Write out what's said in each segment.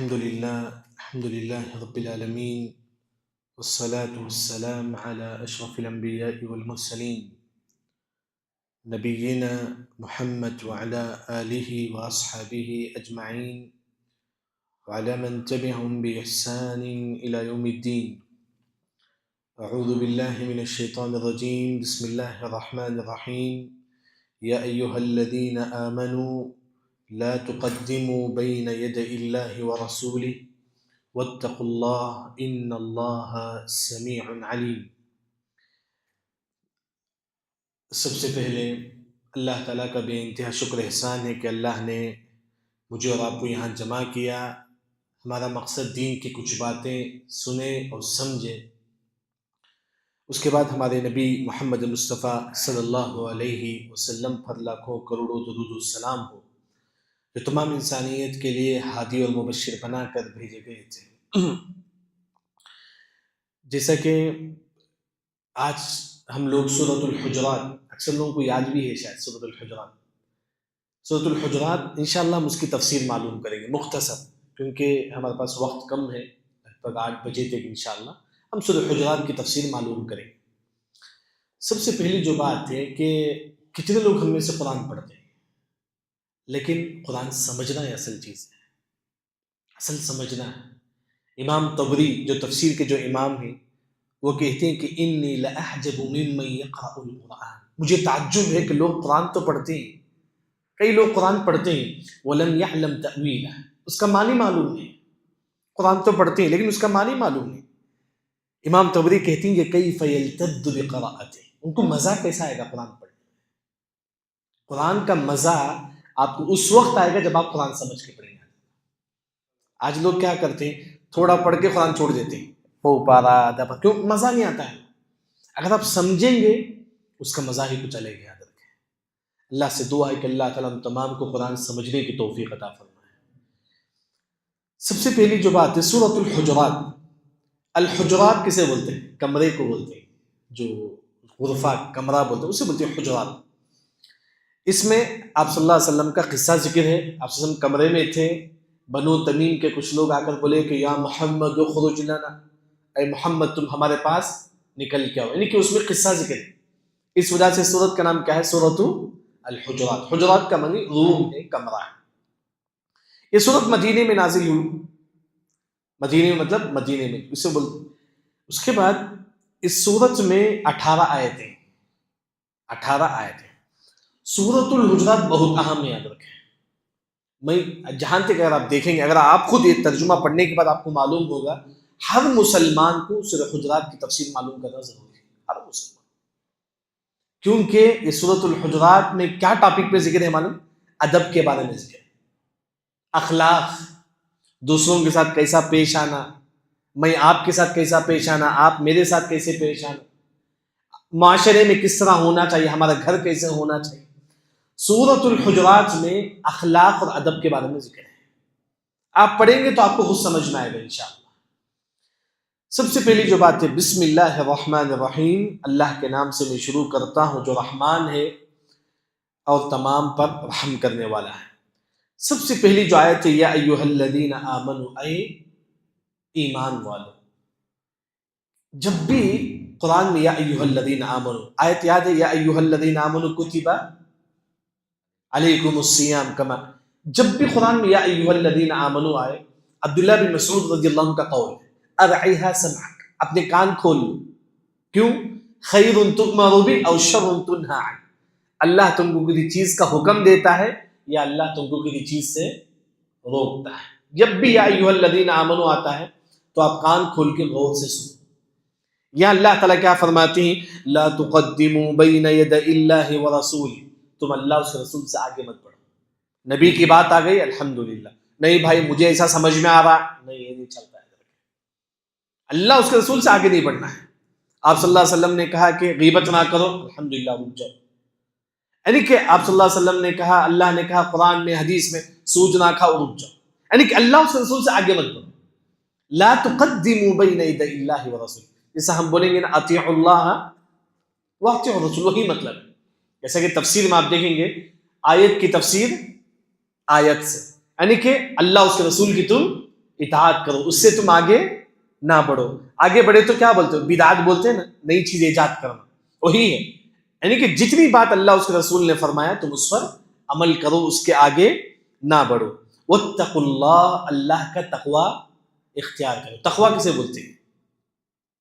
الحمد لله رب العالمين، والصلاة والسلام على أشرف الأنبياء والمرسلين نبينا محمد وعلى آله وأصحابه أجمعين وعلى من تبعهم بإحسان إلى يوم الدين. أعوذ بالله من الشيطان الرجيم. بسم الله الرحمن الرحيم. يا أيها الذين آمنوا لا تقدموا بين يدي الله ورسوله واتقوا الله ان اللہ سمیع علیم. سب سے پہلے اللہ تعالیٰ کا بے انتہا شکر احسان ہے کہ اللہ نے مجھے اور آپ کو یہاں جمع کیا. ہمارا مقصد دین کی کچھ باتیں سنیں اور سمجھیں. اس کے بعد ہمارے نبی محمد مصطفیٰ صلی اللہ علیہ وسلم پر لاکھوں کروڑوں درود السلام ہو، جو تمام انسانیت کے لیے ہادی اور مبشر بنا کر بھیجے گئے تھے. جیسا کہ آج ہم لوگ سورۃ الحجرات، اکثر لوگوں کو یاد بھی ہے شاید سورۃ الحجرات انشاءاللہ ہم اس کی تفسیر معلوم کریں گے مختصر، کیونکہ ہمارے پاس وقت کم ہے، لگ بھگ 8 بجے تک انشاءاللہ ہم سورۃ الحجرات کی تفسیر معلوم کریں گے. سب سے پہلی جو بات ہے کہ کتنے لوگ ہم میں سے قرآن پڑھتے ہیں، لیکن قرآن سمجھنا ہے اصل چیز ہے، اصل سمجھنا ہے. امام طبری جو تفسیر کے جو امام ہیں وہ کہتے ہیں کہ انی لاعجب ممن یقرأ القرآن، مجھے تعجب ہے کہ لوگ قرآن تو پڑھتے ہیں، کئی لوگ قرآن پڑھتے ہیں ولم یعلم تأویلہ، اس کا معنی معلوم نہیں. قرآن تو پڑھتے ہیں لیکن اس کا معنی معلوم نہیں. امام طبری کہتے ہیں کہ کیف یلتذ بقراءتہ، ان کو مزہ کیسا آئے گا قرآن پڑھنے میں. قرآن کا مزہ آپ کو اس وقت آئے گا جب آپ قرآن سمجھ کے پڑھیں گے. آج لوگ کیا کرتے ہیں، تھوڑا پڑھ کے قرآن چھوڑ دیتے ہیں، وہ پارا آدھا پارا، کیوں؟ مزہ نہیں آتا ہے. اگر آپ سمجھیں گے اس کا مزہ ہی کچھ الگ ہے. یاد رکھیں، اللہ سے دعا ہے کہ اللہ تعالیٰ ہم تمام کو قرآن سمجھنے کی توفیق عطا فرمائے. سب سے پہلی جو بات ہے سورۃ الحجرات. الحجرات کسے بولتے ہیں؟ کمرے کو بولتے ہیں، جو غرفہ کمرہ بولتے ہیں اسے بولتے ہیں حجرات. اس میں آپ صلی اللہ علیہ وسلم کا قصہ ذکر ہے. آپ صلی اللہ علیہ وسلم کمرے میں تھے، بنو تمیم کے کچھ لوگ آ کر بولے کہ یا محمد اخرج لنا، اے محمد تم ہمارے پاس نکل کے آؤ، یعنی کہ اس میں قصہ ذکر ہے. اس وجہ سے سورت کا نام کیا ہے؟ سورۃ الحجرات. حجرات کا معنی روم ہے، کمرہ ہے. یہ سورت مدینے میں نازل ہوئی، مدینے میں مطلب مدینے میں اسے بولتے. اس کے بعد اس سورت میں 18 آیتیں. سورۃ الحجرات بہت اہم ہے، یاد رکھیں. میں جہاں تک اگر آپ دیکھیں گے، اگر آپ خود یہ ترجمہ پڑھنے کے بعد آپ کو معلوم ہوگا، ہر مسلمان کو سورۃ الحجرات کی تفسیر معلوم کرنا ضروری ہے، ہر مسلمان. کیونکہ یہ سورۃ الحجرات میں کیا ٹاپک پہ ذکر ہے معلوم؟ ادب کے بارے میں ذکر ہے، اخلاق، دوسروں کے ساتھ کیسا پیش آنا، میں آپ کے ساتھ کیسا پیش آنا، آپ میرے ساتھ کیسے پیش آنا، معاشرے میں کس طرح ہونا چاہیے، ہمارا گھر کیسے ہونا چاہیے. سورۃ الحجرات میں اخلاق اور ادب کے بارے میں ذکر ہے. آپ پڑھیں گے تو آپ کو خود سمجھ میں آئے گا انشاءاللہ. سب سے پہلی جو بات ہے بسم اللہ الرحمن الرحیم، اللہ کے نام سے میں شروع کرتا ہوں جو رحمان ہے اور تمام پر رحم کرنے والا ہے. سب سے پہلی جو آیت ہے یا ایھا الذین آمنوا، اے ایمان والو. جب بھی قرآن میں یا ایھا الذین آمنوا آیت یاد ہے، یا ایھا الذین آمنوا کتب علیکم الصیام کما، جب بھی قرآن میں یا ایھا الذین آمنوا آئے، عبداللہ بن مسعود رضی اللہ عنہ کا قول ہے ارعیھا سمعک، اپنے کان کھول لو. کیوں؟ خیر تؤمر بہ او شر تنہی عنہ، اللہ تم کو کسی چیز کا حکم دیتا ہے یا اللہ تم کو کسی چیز سے روکتا ہے. جب بھی یا ایھا الذین آمنوا آتا ہے تو آپ کان کھول کے غور سے سنو. یا اللہ تعالیٰ کیا فرماتے ہیں؟ لا تقدموا بین یدی اللہ ورسولہ، تم اللہ اس کے رسول سے آگے مت بڑھو. نبی کی بات آ گئی الحمدللہ، نہیں بھائی مجھے ایسا سمجھ میں آ رہا، نہیں یہ نہیں چلتا ہے. اللہ اس کے رسول سے آگے نہیں بڑھنا ہے. آپ صلی اللہ علیہ وسلم نے کہا کہ غیبت نہ کرو، الحمدللہ رک جاؤ. یعنی کہ آپ صلی اللہ علیہ وسلم نے کہا، اللہ نے کہا قرآن میں حدیث میں سود نہ کھاؤ، رک جاؤ. یعنی کہ اللہ اس کے رسول سے آگے مت بڑھو. لا تقدموا بین یدی اللہ ورسولہ، جیسا ہم بولیں گے نا اطیعوا اللہ واطیعوا الرسول، وہی مطلب ہے. جیسا کہ تفسیر میں آپ دیکھیں گے آیت کی تفسیر آیت سے، یعنی کہ اللہ اس کے رسول کی تم اطاعت کرو، اس سے تم آگے نہ بڑھو. آگے بڑھے تو کیا بولتے ہو؟ بدعت بولتے ہیں نا، نئی چیز ایجاد کرنا، وہی ہے. یعنی کہ جتنی بات اللہ اس کے رسول نے فرمایا تم اس پر عمل کرو، اس کے آگے نہ بڑھو. واتقوا اللہ، اللہ کا تقوی اختیار کرو. تقوی کسے بولتے ہیں؟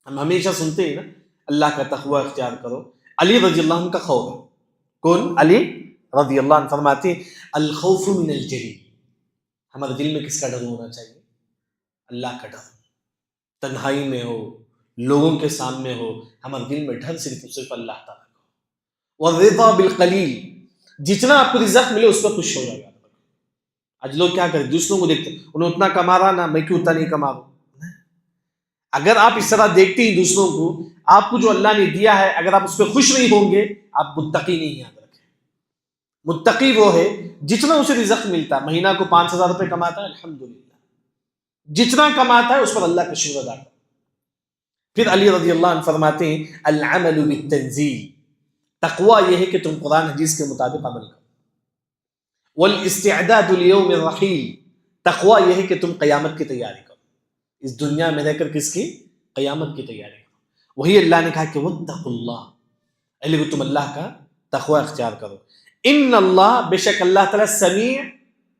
ہم ہمیشہ سنتے ہیں نا، اللہ کا تقوی اختیار کرو. علی رضی اللہ عنہ کا خوف ہے. کون؟ علی رضی اللہ عنہ فرماتے ہیں الخوف من الجلی. ہمارے دل میں کس کا ڈر ہونا چاہیے؟ اللہ کا ڈر. تنہائی میں ہو، لوگوں کے سامنے ہو، ہمارے دل میں ڈر صرف اللہ تعالیٰ کا. والرضا بالقلیل، جتنا آپ کو رزق ملے اس پر خوش ہو جائے گا. آج لوگ کیا کریں؟ دوسروں کو دیکھتے ہیں، انہوں اتنا کما رہا نا، میں کیوں اتنا نہیں کما رہا. اگر آپ اس طرح دیکھتے ہیں دوسروں کو، آپ کو جو اللہ نے دیا ہے اگر آپ اس پہ خوش نہیں ہوں گے، آپ متقی نہیں. یاد رکھیں، متقی وہ ہے جتنا اسے رزق ملتا، مہینہ کو 5,000 روپے کماتا ہے الحمدللہ، جتنا کماتا ہے اس پر اللہ کا شکر ادا کرتا. پھر علی رضی اللہ عنہ فرماتے ہیں العمل بالتنزیل. تقوی یہ ہے کہ تم قرآن حدیث کے مطابق عمل کرو. والاستعداد لیوم الرحیل. تقوی یہ ہے کہ تم قیامت کی تیاری کرو، اس دنیا میں رہ کر کس کی؟ قیامت کی تیاری کرو. وہی اللہ نے کہا کہ واتقوا اللہ، اللہ کو تم اللہ کا تقوی اختیار کرو. ان اللہ، بے شک اللہ تعالیٰ سمیع،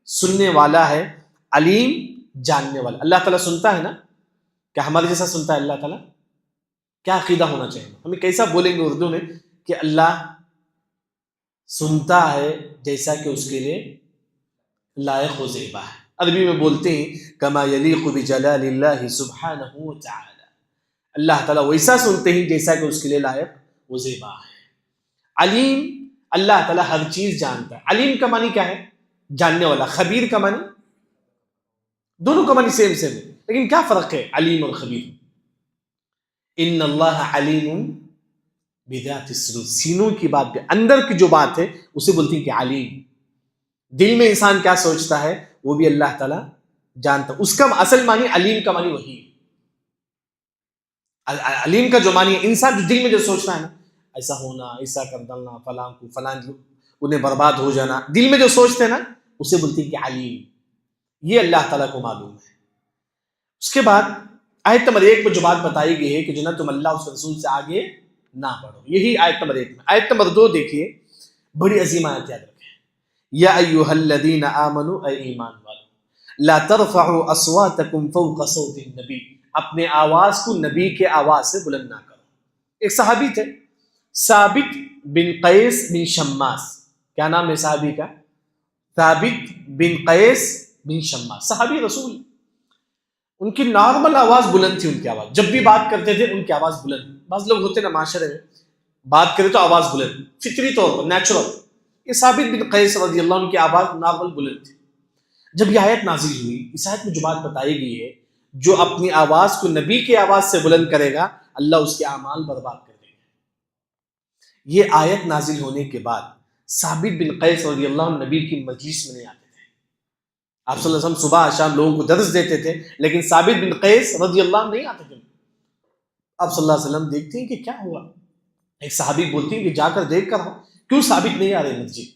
سننے والا ہے، علیم، جاننے والا. اللہ تعالیٰ سنتا ہے نا؟ کیا ہمارے جیسا سنتا ہے اللہ تعالیٰ؟ کیا عقیدہ ہونا چاہیے؟ ہمیں کیسا بولیں گے اردو میں کہ اللہ سنتا ہے جیسا کہ اس کے لیے لائق و زیبا ہے. عربی میں بولتے ہیں کما یلیق بجلال اللہ سبحانہ وتعالی. اللہ تعالیٰ ویسا سنتے ہیں جیسا کہ اس کے لیے لائق و زیبا ہے. علیم، اللہ تعالیٰ ہر چیز جانتا ہے. علیم کا معنی کیا ہے؟ جاننے والا. خبیر کا معنی؟ دونوں کا معنی سیم ہے، لیکن کیا فرق ہے علیم اور خبیر؟ ان اللہ علیم بذات الصدور. سینوں کی بات پہ، اندر کی جو بات ہے اسے بولتی ہیں کہ علیم. دل میں انسان کیا سوچتا ہے وہ بھی اللہ تعالیٰ جانتا. اس کا اصل معنی، علیم کا معنی وہی ہے. علیم کا جو معنی ہے انسان جو دل میں جو سوچتا ہے نا، ایسا ہونا، ایسا کر ڈالنا، فلاں کو فلاں انہیں برباد ہو جانا، دل میں جو سوچتے ہیں نا اسے بولتی ہیں کہ علیم. یہ اللہ تعالیٰ کو معلوم ہے. اس کے بعد آیت نمبر 1 میں جو بات بتائی گئی ہے کہ جو نا تم اللہ اس رسول سے آگے نہ بڑھو، یہی آیت نمبر 1 میں. آیت نمبر 2 دیکھیے، بڑی عظیم آیت، یاد رکھیں. یا ایھا الذین آمنوا، اے ایمان والو، لا ترفعوا اصواتکم فوق صوت النبی. اپنے آواز کو نبی کے آواز سے بلند نہ کرو. ایک صحابی تھے ثابت بن قیس بن شماس. کیا نام ہے صحابی کا؟ ثابت بن قیس بن شماس، صحابی رسول. ان کی نارمل آواز بلند تھی. ان کی آواز جب بھی بات کرتے تھے ان کی آواز بلند. بعض لوگ ہوتے نا معاشرے میں، بات کرے تو آواز بلند، فطری طور پر، نیچرل. یہ ثابت بن قیس رضی اللہ عنہ کی آواز نارمل بلند تھی. جب یہ آیت نازل ہوئی، اس آیت میں جو بات بتائی گئی ہے، جو اپنی آواز کو نبی کی آواز سے بلند کرے گا اللہ اس کے اعمال برباد کر دے گا. یہ آیت نازل ہونے کے بعد ثابت بن قیس رضی اللہ عنہ نبی کی مجلس میں نہیں آتے تھے. آپ صلی اللہ علیہ وسلم صبح شام لوگوں کو درس دیتے تھے، لیکن ثابت بن قیس رضی اللہ عنہ نہیں آتے تھے. آپ صلی اللہ علیہ وسلم دیکھتے ہیں کہ کیا ہوا. ایک صحابی بولتی ہیں کہ جا کر دیکھ کر کیوں ثابت نہیں آ رہے مسجد.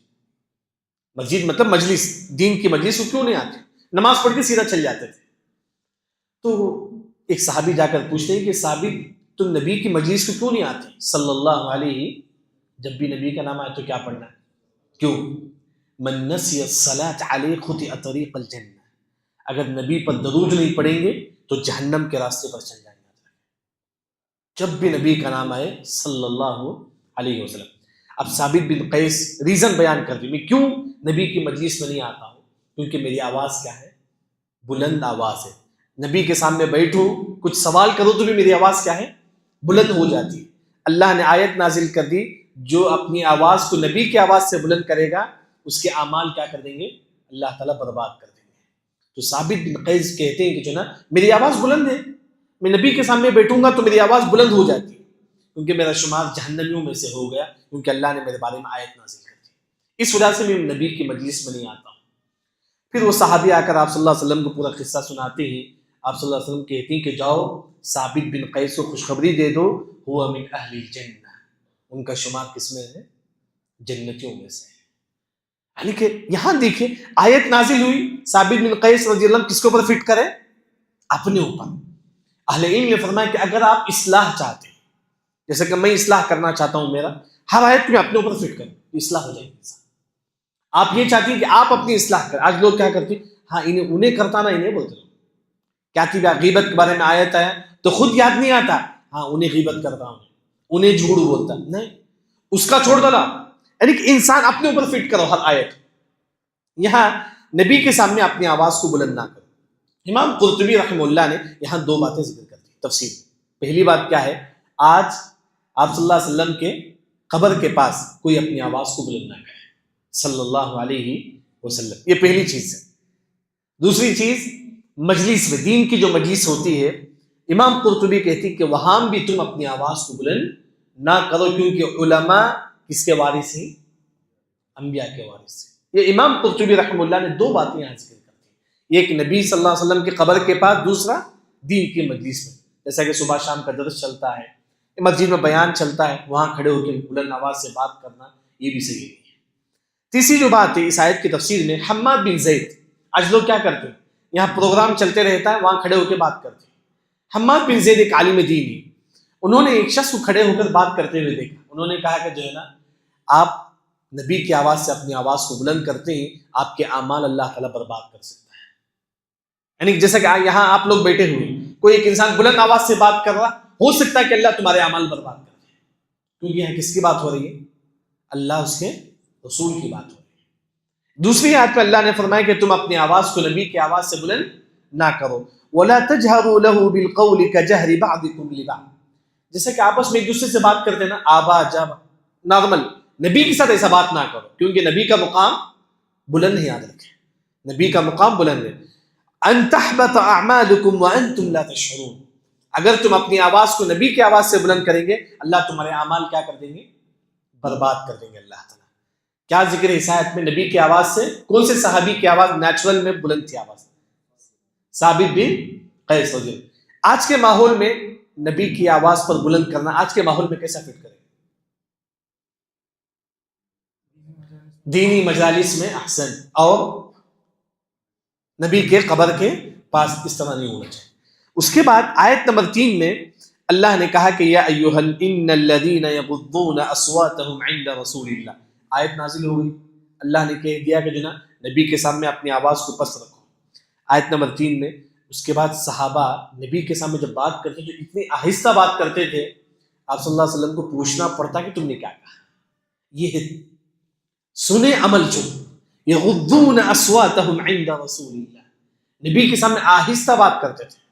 مسجد مطلب مجلس، دین کی مجلس، وہ کیوں نہیں آتے؟ نماز پڑھ کے سیدھا چل جاتے تھے. تو ایک صحابی جا کر پوچھتے ہیں کہ ثابت تم نبی کی مجلس کو کیوں نہیں آتے صلی اللہ علیہ؟ جب بھی نبی کا نام آئے تو کیا پڑھنا ہے؟ کیوں؟ من نسی الصلاۃ علیہ خطئ طریق الجنہ. اگر نبی پر درود نہیں پڑھیں گے تو جہنم کے راستے پر چل جائیں گے. جب بھی نبی کا نام آئے صلی اللہ علیہ وسلم. اب ثابت بن قیس ریزن بیان کر دی، میں کیوں نبی کی مجلس میں نہیں آتا ہوں، کیونکہ میری آواز کیا ہے؟ بلند آواز ہے. نبی کے سامنے بیٹھوں کچھ سوال کروں تو بھی میری آواز کیا ہے؟ بلند ہو جاتی ہے. اللہ نے آیت نازل کر دی، جو اپنی آواز کو نبی کی آواز سے بلند کرے گا اس کے اعمال کیا کر دیں گے؟ اللہ تعالیٰ برباد کر دیں گے. تو ثابت بن قیس کہتے ہیں کہ جو نا میری آواز بلند ہے، میں نبی کے سامنے بیٹھوں گا تو میری آواز بلند ہو جاتی ہے، کیونکہ میرا شمار جہنمیوں میں سے ہو گیا، کیونکہ اللہ نے میرے بارے میں آیت نازل کر دی. اس وجہ سے میں نبی کی مجلس میں نہیں آتا ہوں. پھر وہ صحابی آ کر آپ صلی اللہ علیہ وسلم کو پورا قصہ سناتے ہیں. آپ صلی اللہ علیہ وسلم کہتے ہیں کہ جاؤ ثابت بن قیس کو خوشخبری دے دو، ہوا من اہل الجنہ، ان کا شمار کس میں ہے؟ جنتیوں میں سے. یعنی کہ یہاں دیکھیں آیت نازل ہوئی، ثابت بن قیس رضی اللہ عنہ کس کے اوپر فٹ کرے؟ اپنے اوپر. اہل علم نے فرمایا کہ اگر آپ اصلاح چاہتے ہیں، جیسے کہ میں اصلاح کرنا چاہتا ہوں، میرا ہر آیت میں اپنے اوپر فٹ کریں، اصلاح ہو جائے گی. آپ یہ چاہتی ہیں کہ آپ اپنی اصلاح کریں. آج لوگ کیا کرتے ہیں، ہاں انہیں کرتا نا انہیں بولتے. کیا تھی غیبت کے بارے میں آیت آیا تو خود یاد نہیں آتا، ہاں انہیں غیبت کرتا ہوں، انہیں جھوٹ بولتا نہیں، اس کا چھوڑ ڈالا. یعنی کہ انسان اپنے اوپر فٹ کرو ہر آیت. یہاں نبی کے سامنے اپنی آواز کو بلند نہ کرو. امام قرطبی رحمہ اللہ نے یہاں دو باتیں ذکر کر دی تفسیر. پہلی بات کیا ہے، آج آپ صلی اللہ علیہ وسلم کے قبر کے پاس کوئی اپنی آواز کو بلند نہ کرے صلی اللہ علیہ وسلم. یہ پہلی چیز ہے. دوسری چیز، مجلس میں، دین کی جو مجلس ہوتی ہے، امام قرطبی کہتی کہ وہاں بھی تم اپنی آواز کو بلند نہ کرو، کیونکہ علماء کس کے وارث ہیں؟ انبیاء کے وارث ہیں. یہ امام قرطبی رحمہ اللہ نے دو باتیں یہاں ذکر کرتی ہیں، ایک نبی صلی اللہ علیہ وسلم کے قبر کے پاس، دوسرا دین کی مجلس میں. جیسا کہ صبح شام کا درس چلتا ہے، مسجد میں بیان چلتا ہے، وہاں کھڑے ہو کے بلند آواز سے بات کرنا یہ بھی صحیح نہیں ہے. تیسری جو بات ہے اس آیت کی تفسیر میں، حماد بن زید. آج لوگ کیا کرتے ہیں، یہاں پروگرام چلتے رہتا ہے، وہاں کھڑے ہو کے بات کرتے ہیں. حماد بن زید ایک عالم دین ہے. انہوں نے ایک شخص کو کھڑے ہو کر بات کرتے ہوئے دیکھا. انہوں نے کہا کہ جو ہے نا، آپ نبی کی آواز سے اپنی آواز کو بلند کرتے ہیں، آپ کے اعمال اللہ تعالیٰ برباد کر سکتا ہے. یعنی جیسا کہ یہاں آپ لوگ بیٹھے ہوئے، کوئی ایک انسان بلند آواز سے بات کر رہا، ہو سکتا ہے کہ اللہ تمہارے اعمال برباد کر دے. کیونکہ یہاں کس کی بات ہو رہی ہے؟ اللہ اس کے رسول کی بات ہو رہی ہے. دوسری آیت میں اللہ نے فرمایا کہ تم اپنی آواز کو نبی کی آواز سے بلند نہ کرو. وَلَا تَجْهَرُوا لَهُ بِالْقَوْلِ كَجَهْرِ بَعْضِكُمْ لِبَعْضٍ. جیسے کہ آپس میں ایک دوسرے سے بات کرتے ہیں نا، آبا جابا نارمل، نبی کے ساتھ ایسا بات نہ کرو، کیونکہ نبی کا مقام بلند ہے. یاد رکھیں، نبی کا مقام بلند ہے. أَن تَحْبَطَ أَعْمَالُكُمْ وَأَنْتُمْ لَا تَشْعُرُونَ. اگر تم اپنی آواز کو نبی کی آواز سے بلند کریں گے، اللہ تمہارے اعمال کیا کر دیں گے؟ برباد کر دیں گے اللہ تعالیٰ. کیا ذکر ہے اس آیت میں؟ نبی کی آواز سے. کون سے صحابی کی آواز نیچرل میں بلند تھی آواز؟ ثابت بن قیس رضی اللہ. آج کے ماحول میں نبی کی آواز پر بلند کرنا آج کے ماحول میں کیسا فٹ کرے؟ دینی مجالس میں احسن، اور نبی کے قبر کے پاس اس طرح نہیں ہونا چاہیے. اس کے بعد آیت نمبر 3 میں اللہ نے کہا کہ یا ایھا ان الذین یغضون اصواتهم عند رسول اللہ. آیت نازل ہو گئی، اللہ نے کہہ دیا کہ جو نا نبی کے سامنے اپنی آواز کو پست رکھو. آیت نمبر 3 میں اس کے بعد صحابہ نبی کے سامنے جب بات کرتے جو اتنی آہستہ بات کرتے تھے، آپ صلی اللہ علیہ وسلم کو پوچھنا پڑتا کہ تم نے کیا کہا. یہ ہے سنے عمل جو یغضون اصواتهم عند رسول اللہ، نبی کے سامنے آہستہ بات کرتے تھے.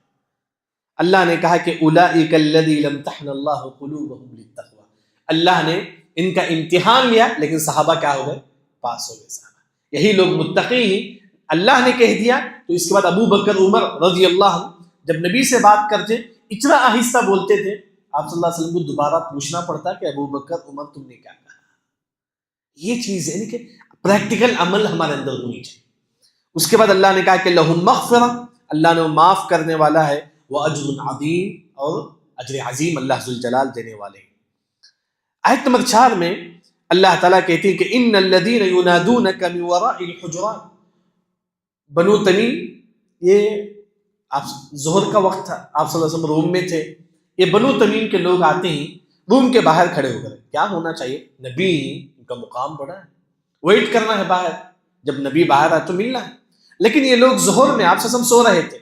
اللہ نے کہا کہ اولئک الذین امتحن اللہ قلوبهم للتقوی. اللہ نے ان کا امتحان لیا، لیکن صحابہ کیا ہو گئے؟ پاس ہو گئے. صحابہ یہی لوگ متقی ہیں. اللہ نے کہہ دیا تو اس کے بعد ابو بکر عمر رضی اللہ عنہ جب نبی سے بات کرتے اتنا آہستہ بولتے تھے، آپ صلی اللہ علیہ وسلم کو دوبارہ پوچھنا پڑتا کہ ابو بکر عمر تم نے کیا کہا. یہ چیز ہے کہ پریکٹیکل عمل ہمارے اندر ہونی چاہیے. اس کے بعد اللہ نے کہا کہ لہم مغفرہ، اللہ نے معاف کرنے والا ہے، وَأَجْرٌ عَظِيمٌ، اور اجر عظیم اللہ ذوالجلال دینے والے ہیں. آیت نمبر 4 میں اللہ تعالیٰ کہتے ہیں کہ ان الذین ینادونک من وراء الحجرات. بنو تمیم، یہ آپ ظہر کا وقت تھا، آپ صلی اللہ علیہ وسلم روم میں تھے، یہ بنو تمیم کے لوگ آتے ہیں روم کے باہر کھڑے ہو کر. کیا ہونا چاہیے؟ نبی، ان کا مقام بڑا ہے، ویٹ کرنا ہے باہر، جب نبی باہر آئے تو ملنا ہے. لیکن یہ لوگ ظہر میں آپ صلی اللہ علیہ وسلم سو رہے تھے،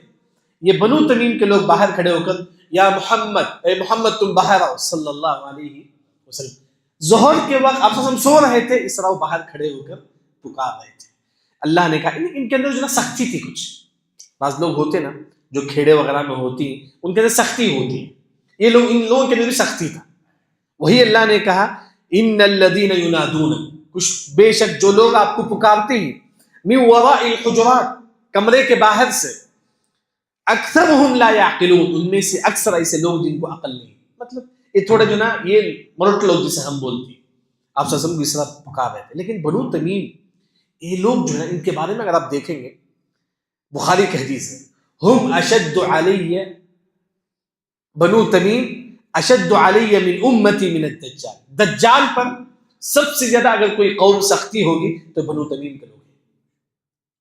یہ بنو تمیم کے لوگ باہر کھڑے ہو کر یا محمد، اے محمد تم باہر آؤ صلی اللہ علیہ وسلم. ظہر کے وقت آپ صلی اللہ علیہ وسلم سو رہے تھے، اس طرح وہ باہر کھڑے ہو کر پکار رہے تھے. اللہ نے کہا ان کے اندر جو نا سختی تھی. کچھ بعض لوگ ہوتے نا جو کھیڑے وغیرہ میں ہوتی ہیں، ان کے اندر سختی ہوتی ہے. یہ لوگ، ان لوگوں کے اندر بھی سختی تھا. وہی اللہ نے کہا ان الذین ینادون، کچھ بے شک جو لوگ آپ کو پکارتے ہیں، من وراء الحجرات، کمرے کے باہر سے، اکثرهم لا یعقلون، ان میں سے اکثر ایسے لوگ جن کو عقل نہیں. مطلب یہ تھوڑے جو نا یہ مرٹ لوگ جسے ہم بولتے ہیں، آپ صلی اللہ علیہ وسلم کو اس طرح پکار رہے تھے. لیکن بنو تمیم یہ لوگ جو ہے ان کے بارے میں اگر آپ دیکھیں گے، بخاری کی حدیث ہے، ہم اشد علی، بنو تمیم اشد علی من امتی من الدجال. دجال پر سب سے زیادہ اگر کوئی قوم سختی ہوگی تو بنو تمیم کے لوگ ہیں.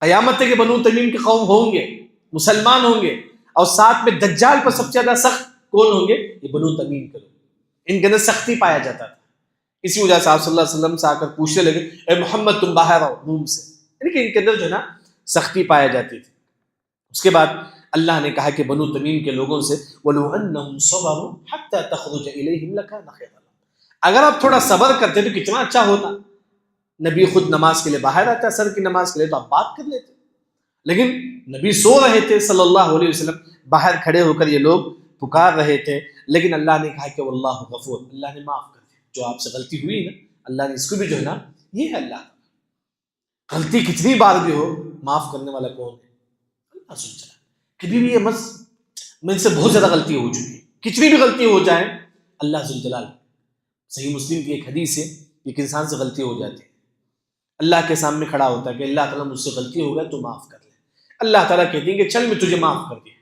قیامت تک کہ بنو تمیم کے قوم ہوں گے، مسلمان ہوں گے، اور ساتھ میں دجال پر سب سے زیادہ سخت کون ہوں گے؟ یہ بنو تمیم کے لوگ، ان کے اندر سختی پایا جاتا تھا. اسی وجہ سے آپ صلی اللہ علیہ وسلم سے آ کر پوچھنے لگے اے محمد تم باہر آؤ روم سے، یعنی کہ ان کے اندر جو ہے نا سختی پایا جاتی تھی. اس کے بعد اللہ نے کہا کہ بنو تمیم کے لوگوں سے وَلَوْ أَنَّهُمْ صَبَرُوا حَتَّى تَخْرُجَ إِلَيْهِمْ لَكَانَ خَيْرًا لَهُمْ. اگر آپ تھوڑا صبر کرتے تو کتنا اچھا ہوتا. نبی خود نماز کے لیے باہر آتا ہے، سر کی نماز کے لیے، تو آپ بات کر لیتے، لیکن نبی سو رہے تھے صلی اللہ علیہ وسلم، باہر کھڑے ہو کر یہ لوگ پکار رہے تھے. لیکن اللہ نے کہا کہ واللہ غفور، اللہ نے معاف کر دیا جو آپ سے غلطی ہوئی نا، اللہ نے اس کو بھی جو ہے نا، یہ ہے اللہ. غلطی کتنی بار بھی ہو معاف کرنے والا کون ہے؟ اللہ سن چلا. کبھی بھی یہ مجھ سے بہت زیادہ غلطی ہو چکی ہے، کتنی بھی غلطی ہو جائے اللہ ذو الجلال. صحیح مسلم کی ایک حدیث ہے، ایک انسان سے غلطی ہو جاتی ہے، اللہ کے سامنے کھڑا ہوتا ہے کہ اللہ تعالیٰ مجھ سے غلطی ہو گیا تو معاف کر لے. اللہ تعالیٰ کہتے ہیں کہ چل میں تجھے معاف کر دیا.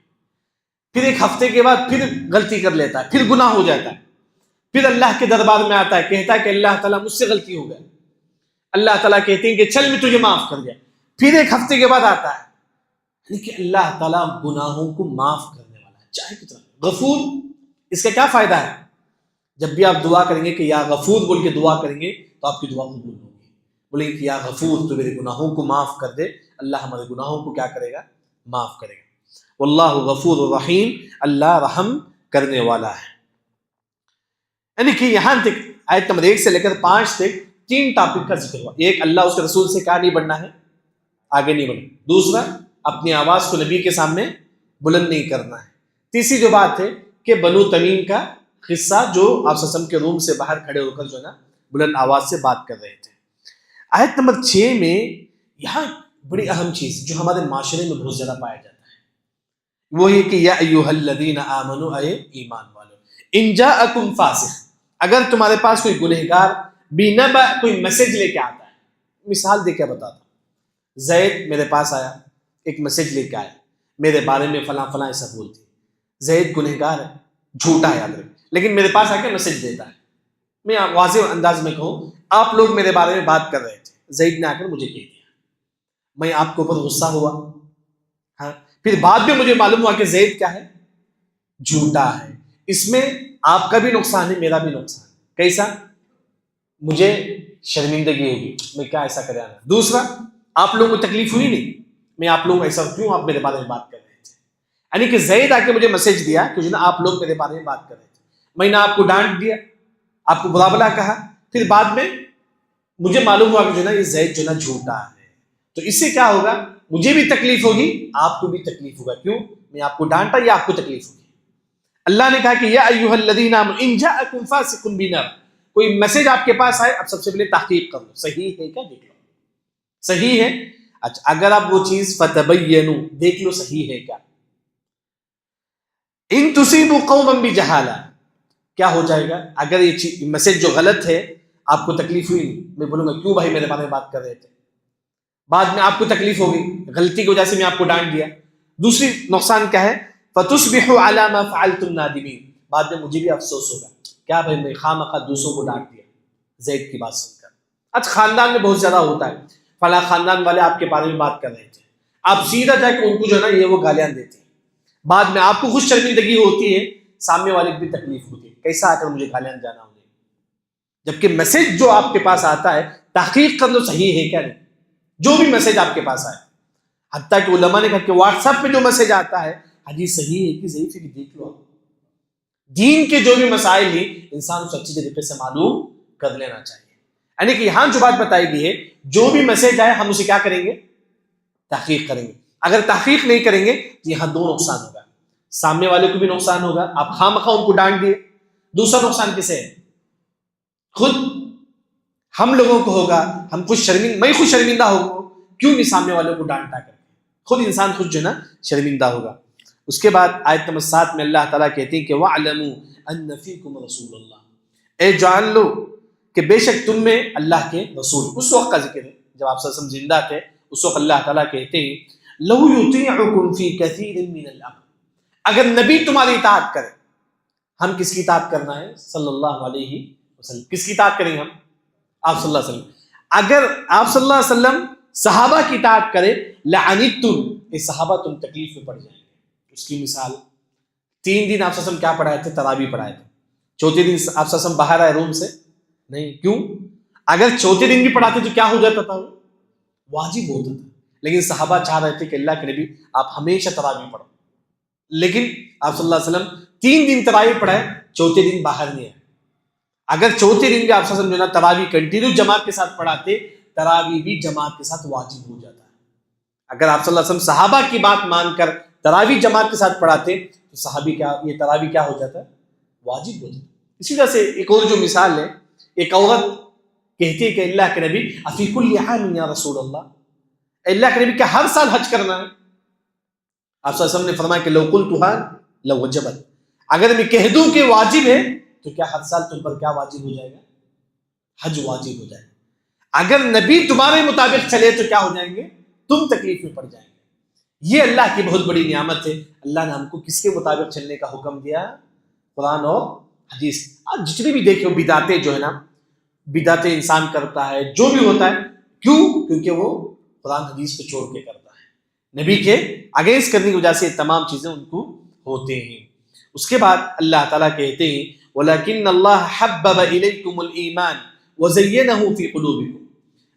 پھر ایک ہفتے کے بعد پھر غلطی کر لیتا ہے، پھر گناہ ہو جاتا ہے، پھر اللہ کے دربار میں آتا ہے، کہتا ہے کہ اللہ تعالیٰ مجھ سے غلطی ہو گیا. اللہ تعالیٰ کہتے ہیں کہ چل میں تجھے معاف کر دیا. پھر ایک ہفتے کے بعد آتا ہے. یعنی کہ اللہ تعالیٰ گناہوں کو معاف کرنے والا ہے، چاہے کتنا غفور. اس کا کیا فائدہ ہے؟ جب بھی آپ دعا کریں گے کہ یا غفور بول کے دعا کریں گے تو آپ کی دعا قبول ہوگی. بولیں گے کہ یا غفور تو میرے گناہوں کو معاف کر دے، اللہ ہمارے گناہوں کو کیا کرے گا؟ معاف کرے گا. واللہ غفور الرحیم، اللہ رحم کرنے والا ہے. یعنی کہ یہاں تک آیت نمبر 1 سے لے کر 5 تک 3 ٹاپک کا ذکر ہوا. ایک، اللہ اس کے رسول سے کیا نہیں بڑھنا ہے؟ آگے نہیں بڑھنا. دوسرا، اپنی آواز کو نبی کے سامنے بلند نہیں کرنا ہے. تیسری جو بات ہے کہ بنو تمیم کا قصہ جو آپ صلی اللہ علیہ وسلم کے روم سے باہر کھڑے ہو کر جو ہے نا بلند آواز سے بات کر رہے تھے. آیت نمبر 6 میں یہاں بڑی اہم چیز جو ہمارے معاشرے میں بہت زیادہ پایا جاتا ہے وہ یہ کہ یا ایھا الذین آمنوا، اے ایمان والو، ان جاءکم فاسق، اگر تمہارے پاس کوئی گنہگار بنبأ، کوئی میسج لے کے آتا ہے. مثال دے کے بتاتا ہوں. زید میرے پاس آیا، ایک میسج لے کے آیا میرے بارے میں فلاں فلاں ایسا بولتی. زید گنہگار ہے، جھوٹا ہے، یاد رکھ، لیکن میرے پاس آ کے میسج دیتا ہے. میں واضح انداز میں کہوں، آپ لوگ میرے بارے میں بات کر رہے تھے، زید نے آ کر مجھے کہہ دیا، میں آپ کے اوپر غصہ ہوا. ہاں، پھر بعد میں مجھے معلوم ہوا کہ زید کیا ہے؟ جھوٹا ہے. اس میں آپ کا بھی نقصان ہے، میرا بھی نقصان ہے. کیسا؟ مجھے شرمندگی ہوگی، میں کیا ایسا کرے. دوسرا، آپ لوگوں کو تکلیف ہوئی نہیں، میں آپ لوگ ایسا کیوں آپ میرے بارے میں بات کر رہے تھے. یعنی کہ زید آ کے مجھے میسج دیا کہ جو نا آپ لوگ میرے بارے میں بات کر رہے تھے، میں نے آپ کو ڈانٹ دیا، آپ کو برا بلا کہا، پھر بعد میں مجھے معلوم ہوا کہ جو نا یہ زید جو نا جھوٹا ہے. تو اس سے کیا ہوگا؟ مجھے بھی تکلیف ہوگی، آپ کو بھی تکلیف ہوگا. کیوں؟ میں آپ کو ڈانٹا یا آپ کو تکلیف ہوگی. اللہ نے کہا کہ یا ایھا الذین آمنوا ان جاءکم فاسق بنبأ، کوئی میسج آپ کے پاس آئے، اب سب سے پہلے تحقیق کر لو صحیح ہے کیا، دیکھ لو صحیح ہے. اچھا، اگر آپ وہ چیز فتبینوا، دیکھ لو صحیح ہے کیا. ان تصیبوا قوما بجہالہ، کیا ہو جائے گا اگر یہ میسج جو غلط ہے آپ کو تکلیف ہوئی نہیں، میں بولوں گا کیوں بھائی میرے بارے میں بات کر رہے تھے، بعد میں آپ کو تکلیف ہوگی، غلطی کی وجہ سے میں آپ کو ڈانٹ دیا. دوسری نقصان کیا ہے؟ فتصبحوا علی ما فعلتم نادمین، بعد میں مجھے بھی افسوس ہوگا، کیا بھائی میں خواہ دوسروں کو ڈانٹ دیا زید کی بات سن کر. اچھا، خاندان میں بہت زیادہ ہوتا ہے، فلاں خاندان والے آپ کے بارے میں بات کر رہے تھے، آپ سیدھا جا کے ان کو جو ہے نا یہ وہ گالیاں دیتے ہیں، بعد میں آپ کو خود شرمندگی ہوتی ہے، سامنے والے کی بھی تکلیف ہوتی ہے، کیسا آ کر مجھے گالیاں جانا ہوگی. جبکہ میسج جو آپ کے پاس آتا ہے تحقیق کر لو صحیح ہے کیا نہیں. جو بھی میسج آپ کے پاس آئے، حتیٰ کہ علماء نے کہا کہ واٹس ایپ پہ جو میسج آتا ہے حدیث صحیح ہے کہ ضعیف ہے کہ دیکھ لو. دین کے جو بھی مسائل ہیں انسان اس اچھی طریقے سے معلوم کر لینا چاہیے. یعنی کہ یہاں جو بات بتائی گئی ہے، جو بھی میسج آئے ہم اسے کیا کریں گے؟ تحقیق کریں گے. اگر تحقیق نہیں کریں گے تو یہاں 2 نقصان ہوگا، سامنے والے کو بھی نقصان ہوگا، آپ خواہ مخواہ ان کو ڈانٹ دیے. دوسرا نقصان کسے ہے؟ خود ہم لوگوں کو ہوگا، ہم میں خود شرمندہ ہوگا، کیوں نہیں سامنے والوں کو ڈانٹا کر، خود انسان خود جو ہے نا شرمندہ ہوگا. اس کے بعد آیت نمبر 7 میں اللہ تعالیٰ کہتے ہیں کہ وَاعْلَمُوا أَنَّ فِيكُمْ رَسُولَ اللَّهِ، اے جان لو کہ بے شک تم میں اللہ کے رسول. اس وقت کا ذکر ہے جب آپ صلی اللہ علیہ وسلم زندہ تھے، اس وقت اللہ تعالیٰ کہتے ہیں لَوْ يُطِيعُكُمْ فِي كَثِيرٍ مِّنَ الْأَمْرِ، اگر نبی تمہاری اطاعت کرے. ہم کس کی اطاعت کرنا ہے؟ صلی اللہ علیہ وسلم. کس کی اطاعت کریں گے ہم؟ آپ صلی اللہ علیہ وسلم. اگر آپ صلی اللہ علیہ وسلم صحابہ کی اطاعت کرے لعنتم، یہ صحابہ تم تکلیف میں پڑ جائیں گے. اس کی مثال 3 دن آپ صلی اللہ علیہ وسلم کیا پڑھائے تھے؟ تراویح پڑھائے تھے. چوتھے دن آپ صلی اللہ علیہ وسلم باہر آئے روم سے؟ نہیں. کیوں؟ اگر چوتھے دن بھی پڑھاتے تو کیا ہو جاتا تھا؟ واجب ہوتا تھا. لیکن صحابہ چاہ رہے تھے کہ اللہ کے نبی آپ ہمیشہ تراویح پڑھو. لیکن آپ صلی اللہ علیہ وسلم 3 دن تراویح پڑھائے، چوتھے دن باہر نہیں آئے. اگر چوتھے دن بھی آپ صلی اللہ علیہ وسلم جو نا تراویح کنٹینیو جماعت کے ساتھ پڑھاتے، تراویح بھی جماعت کے ساتھ واجب ہو جاتا ہے. اگر آپ صلی اللہ علیہ وسلم صحابہ کی بات مان کر تراویح جماعت کے ساتھ پڑھاتے تو صحابی کیا یہ تراویح کیا ہو جاتا ہے؟ واجب ہو جاتا ہے. اسی طرح سے ایک اور جو مثال ہے، ایک عورت کہتی ہے کہ اللہ کے نبی افی کل عام یا رسول اللہ، اللہ کے نبی کیا ہر سال حج کرنا ہے؟ آپ صلی اللہ علیہ وسلم نے فرمایا کہ لو قلتها لوجبت، اگر میں کہہ دوں کہ واجب ہے تو کیا ہر سال تم پر کیا واجب ہو جائے گا؟ حج واجب ہو جائے گا. اگر نبی تمہارے مطابق چلے تو کیا ہو جائیں گے؟ تم تکلیف میں پڑ جائیں گے. یہ اللہ کی بہت بڑی نعمت ہے. اللہ نے ہم کو کس کے مطابق چلنے کا حکم دیا؟ قرآن اور حدیث. آپ جتنی بھی دیکھو بدعتیں جو ہے نا، بدعتیں انسان کرتا ہے جو بھی ہوتا ہے، کیوں؟ کیونکہ وہ قرآن حدیث کو چھوڑ کے کرتا ہے. نبی کے اگینسٹ کرنے کی وجہ سے تمام چیزیں ان کو ہوتے ہیں. اس کے بعد اللہ تعالیٰ کہتے ہیں وَلَكِنَّ اللَّهَ حَبَّبَ إِلَيْكُمُ الْإِيمَانَ وَزَيَّنَهُ فِي قُلُوبِكُمْ،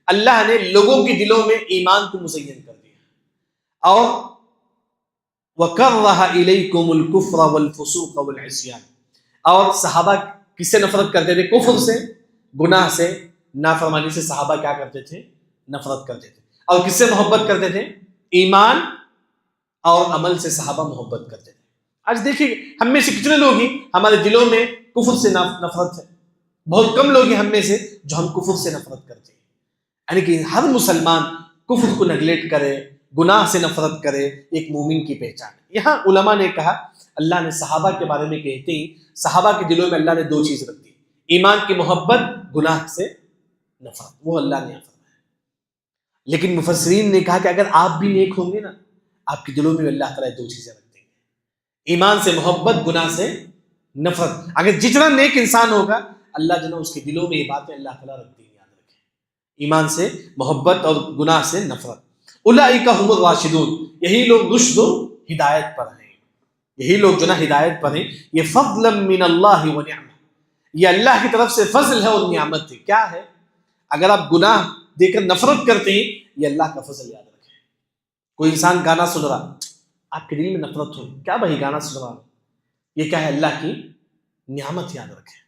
اللہ نے لوگوں کے دلوں میں ایمان کو مزین کر دیا. اور وَكَرَّهَ إِلَيْكُمُ الْكُفْرَ وَالْفُسُوقَ وَالْعِصْيَانَ، اور صحابہ کس سے نفرت کرتے تھے؟ کفر سے، گناہ سے، نافرمانی سے. صحابہ کیا کرتے تھے؟ نفرت کرتے تھے. اور کس سے محبت کرتے تھے؟ ایمان اور عمل سے صحابہ محبت کرتے تھے. آج دیکھیے ہم میں سے کتنے لوگ ہی ہمارے دلوں میں کفر سے نفرت ہے. بہت کم لوگ ہیں ہم میں سے جو ہم کفر سے نفرت کرتے ہیں. یعنی کہ ہر مسلمان کفر کو نگلیکٹ کرے، گناہ سے نفرت کرے، ایک مومن کی پہچان ہے. یہاں علماء نے کہا، اللہ نے صحابہ کے بارے میں کہتے ہیں صحابہ کے دلوں میں اللہ نے 2 چیز رکھ دی: ایمان کی محبت، گناہ سے نفرت. وہ اللہ نے فرمایا. لیکن مفسرین نے کہا کہ اگر آپ بھی نیک ہوں گے نا، آپ کے دلوں میں اللہ تعالیٰ 2 چیزیں رکھ دیں گے: ایمان سے محبت، گناہ سے نفرت. اگر جتنا نیک انسان ہوگا اللہ جو نا اس کے دلوں میں یہ باتیں اللہ تعالیٰ رکھ دیں گے. یاد رکھیں، ایمان سے محبت اور گناہ سے نفرت. اولئک هم الراشدون، یہی لوگ رشد و ہدایت پر ہیں. یہی لوگ جو نا ہدایت پر ہیں. یہ فضلا من اللہ و نعمت، یہ اللہ کی طرف سے فضل ہے اور نعمت ہے. کیا ہے؟ اگر آپ گناہ دے کر نفرت کرتے ہیں، یہ اللہ کا فضل. یاد رکھیں، کوئی انسان گانا سن رہا، آپ کے دل میں نفرت ہو، کیا بھائی گانا سن رہا، یہ کیا ہے؟ اللہ کی نعمت. یاد رکھیں.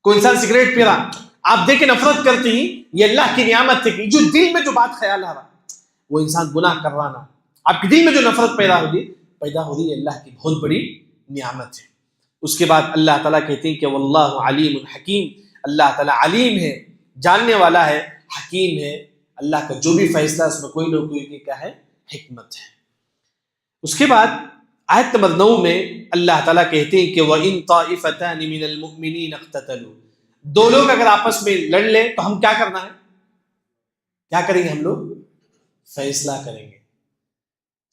کوئی انسان سگریٹ پی رہا، آپ دیکھ کے نفرت کرتے ہیں، یہ اللہ کی نعمت ہے کہ جو دل میں جو بات خیال آ رہا، وہ انسان گناہ کر رہا نا، آپ کے دل میں جو نفرت پیدا ہو رہی ہے، اللہ کی بہت بڑی نعمت ہے. اس کے بعد اللہ تعالیٰ کہتے ہیں کہ واللہ علیم حکیم، اللہ تعالیٰ علیم ہے، جاننے والا ہے، حکیم ہے. اللہ کا جو بھی فیصلہ اس میں کوئی نہ کوئی کیا ہے؟ حکمت ہے. اس کے بعد آیت نمبر 9 میں اللہ تعالیٰ کہتے ہیں کہ وَإِن طَائِفَتَانِ مِنَ الْمُؤْمِنِينَ اقْتَتَلُوا، 2 لوگ اگر آپس میں لڑ لیں تو ہم کیا کرنا ہے؟ کیا کریں گے؟ ہم لوگ فیصلہ کریں گے.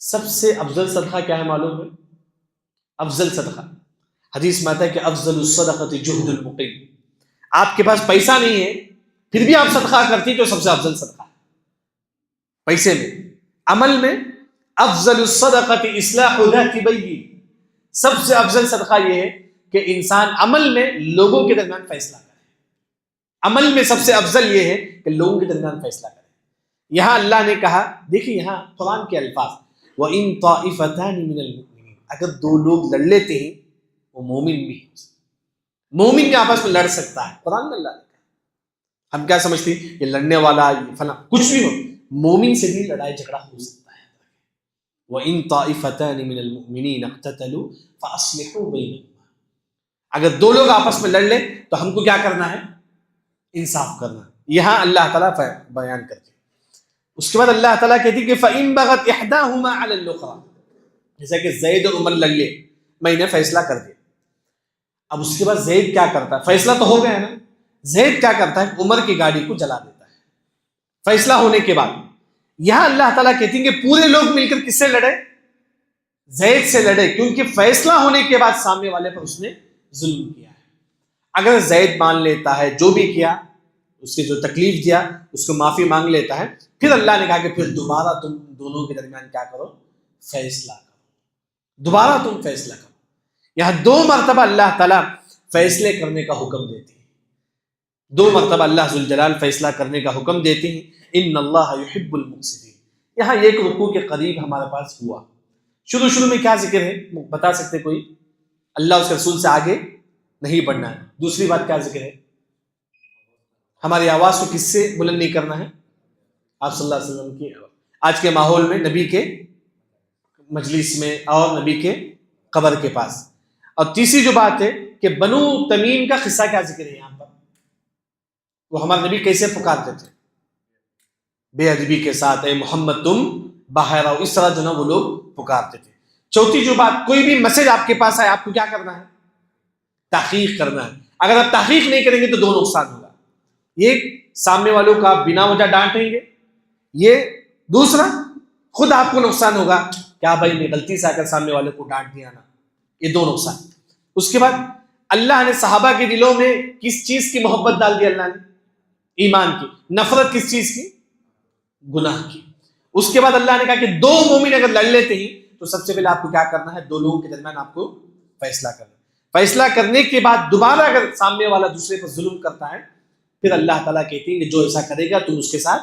سب سے افضل صدقہ کیا ہے معلوم ہے؟ افضل صدقہ حدیث میں آتا ہے کہ افضل الصدقۃ جہد المقیم. آپ کے پاس پیسہ نہیں ہے پھر بھی آپ صدقہ کرتی تو سب سے افضل صدقہ ہے. پیسے میں، عمل میں افضل الصدقۃ اصلاح ذات بین، سب سے افضل صدقہ یہ ہے کہ انسان عمل میں لوگوں کے درمیان فیصلہ کرے. عمل میں سب سے افضل یہ ہے کہ لوگوں کے درمیان فیصلہ کرے. یہاں اللہ نے کہا، دیکھیے یہاں قرآن کے الفاظ، وَإِن طَائِفَتَانِ مِنَ الْمُؤْمِنِينَ، اگر 2 لوگ لڑ لیتے ہیں، وہ مومن بھی، مومن کے آپس میں لڑ سکتا ہے. قرآن میں اللہ نے کہا. ہم کیا سمجھتے ہیں یہ لڑنے والا فلاں، کچھ بھی ہو، مومن سے بھی لڑائی جھگڑا ہو سکتا ہے. وَإِن طَائِفَتَانِ مِنَ الْمُؤْمِنِينَ اقْتَتَلُوا فَأَصْلِحُوا بَيْنَهُمَا، اگر 2 لوگ آپس میں لڑ لیں تو ہم کو کیا کرنا ہے؟ انصاف کرنا. یہاں اللہ تعالیٰ بیان کرتے. اس کے بعد اللہ تعالیٰ کہتی کہ فَإِن بَغَتْ إِحْدَاهُمَا عَلَى الْأُخْرَى، جیسا کہ زید اور عمر لڑ لے، میں نے فیصلہ کر دیا. اب اس کے بعد زید کیا کرتا ہے؟ فیصلہ تو ہو گیا نا. زید کیا کرتا ہے؟ عمر کی گاڑی کو جلا دیتا ہے فیصلہ ہونے کے بعد. یہاں اللہ تعالیٰ کہتی ہیں کہ پورے لوگ مل کر کس سے لڑے؟ زید سے لڑے، کیونکہ فیصلہ ہونے کے بعد سامنے والے پر اس نے ظلم کیا ہے. اگر زید مان لیتا ہے جو بھی کیا، اس کے جو تکلیف دیا اس کو معافی مانگ لیتا ہے، پھر اللہ نے کہا کہ پھر دوبارہ تم دونوں کے درمیان کیا کرو؟ فیصلہ کرو. دوبارہ تم فیصلہ کرو. یہاں 2 مرتبہ اللہ تعالیٰ فیصلے کرنے کا حکم دیتے ہیں. 2 مرتبہ اللہ ذوالجلال فیصلہ کرنے کا حکم دیتے ہیں. ان اللہ یحب المقسطین. یہاں ایک رکوع کے قریب ہمارے پاس ہوا. شروع میں کیا ذکر ہے بتا سکتے کوئی؟ اللہ اس کے رسول سے آگے نہیں بڑھنا ہے. دوسری بات کیا ذکر ہے؟ ہماری آواز کو کس سے بلند نہیں کرنا ہے؟ آپ صلی اللہ علیہ وسلم کی آج کے ماحول میں نبی کے مجلس میں اور نبی کے قبر کے پاس. اور تیسری جو بات ہے کہ بنو تمیم کا قصہ کیا ذکر ہے یہاں پر؟ وہ ہمارے نبی کیسے پکارتے تھے؟ بے ادبی کے ساتھ اے محمد تم باہر آؤ، اس طرح جو نا وہ لوگ پکارتے تھے. چوتھی جو بات، کوئی بھی میسج آپ کے پاس آئے آپ کو کیا کرنا ہے؟ تحقیق کرنا ہے. اگر آپ تحقیق نہیں کریں گے تو 2 نقصان ہوگا. ایک، سامنے والوں کا بنا وجہ ڈانٹیں گے. یہ دوسرا، خود آپ کو نقصان ہوگا. کیا بھائی میں غلطی سے آ کر سامنے والے کو ڈانٹ دیا نا. یہ 2 نقصان. اس کے بعد اللہ نے صحابہ کے دلوں میں کس چیز کی محبت ڈال دی؟ اللہ نے ایمان کی. نفرت کس چیز کی؟ گناہ کی. اس کے بعد اللہ نے کہا کہ 2 مومن اگر لڑ لیتے ہیں تو سب سے پہلے آپ کو کیا کرنا ہے؟ 2 لوگوں کے درمیان آپ کو فیصلہ کرنا. فیصلہ کرنے کے بعد دوبارہ اگر سامنے والا دوسرے پر ظلم کرتا ہے پھر اللہ تعالیٰ کہتے ہیں کہ جو ایسا کرے گا تم اس کے ساتھ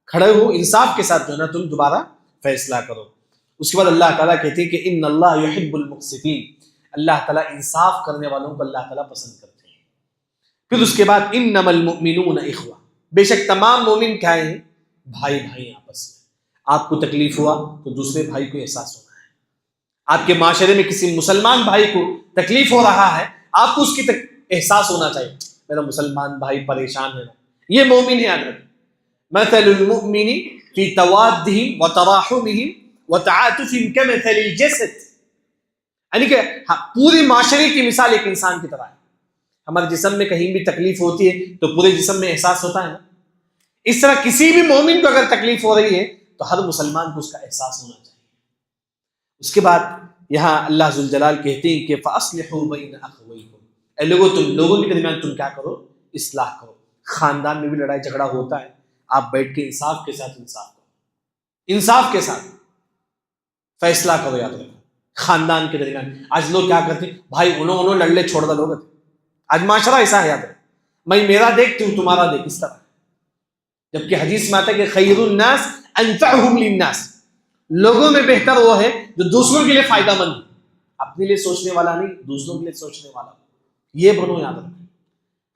کھڑے ہو، انصاف کے ساتھ جو ہے نا تم دوبارہ فیصلہ کرو. اس کے بعد اللہ تعالیٰ کہتے ہیں کہ ان اللہ یحب المقسطین. اللہ تعالیٰ انصاف کرنے والوں کو اللہ تعالیٰ پسند کرتے ہیں. پھر اس کے بعد انما المؤمنون اخوہ. بے شک تمام مومن کیا ہیں؟ بھائی آپس میں. آپ کو تکلیف ہوا تو دوسرے بھائی کو احساس ہونا ہے. آپ کے معاشرے میں کسی مسلمان بھائی کو تکلیف ہو رہا ہے، آپ کو اس کی احساس ہونا چاہیے میرا مسلمان بھائی پریشان ہے. یہ مومن ہے. یاد رکھیں مثل المؤمن فی توادہم وتراحمہم وتعاطفہم کمثل الجسد. یعنی کہ پوری معاشرے کی مثال ایک انسان کی طرح ہے. ہمارے جسم میں کہیں بھی تکلیف ہوتی ہے تو پورے جسم میں احساس ہوتا ہے نا. اس طرح کسی بھی مومن کو اگر تکلیف ہو رہی ہے تو ہر مسلمان کو اس کا احساس ہونا چاہیے. اس کے بعد یہاں اللہ ذوالجلال کہتے ہیں کہ فَأَصْلِحُوا بَيْنَ أَخَوَيْكُمْ. اے لوگوں تم لوگوں کے درمیان تم کیا کرو؟ اصلاح کرو. خاندان میں بھی لڑائی جھگڑا ہوتا ہے، آپ بیٹھ کے انصاف کے ساتھ انصاف کے ساتھ فیصلہ کرو. یاد رکھو خاندان کے درمیان آج لوگ کیا کرتے ہیں؟ بھائی انہوں لڑ لے چھوڑ دو. لوگ آج معاشرہ ایسا ہے. یاد رکھو میں میرا دیکھ تو تمہارا دیکھ، اس طرح. جبکہ حدیث میں آتا ہے کہ خیر الناس انفعہم للناس. لوگوں میں بہتر وہ ہے جو دوسروں کے لیے فائدہ مند، اپنے لیے سوچنے والا نہیں، دوسروں کے لیے سوچنے والا. یہ بنو. یاد رکھیں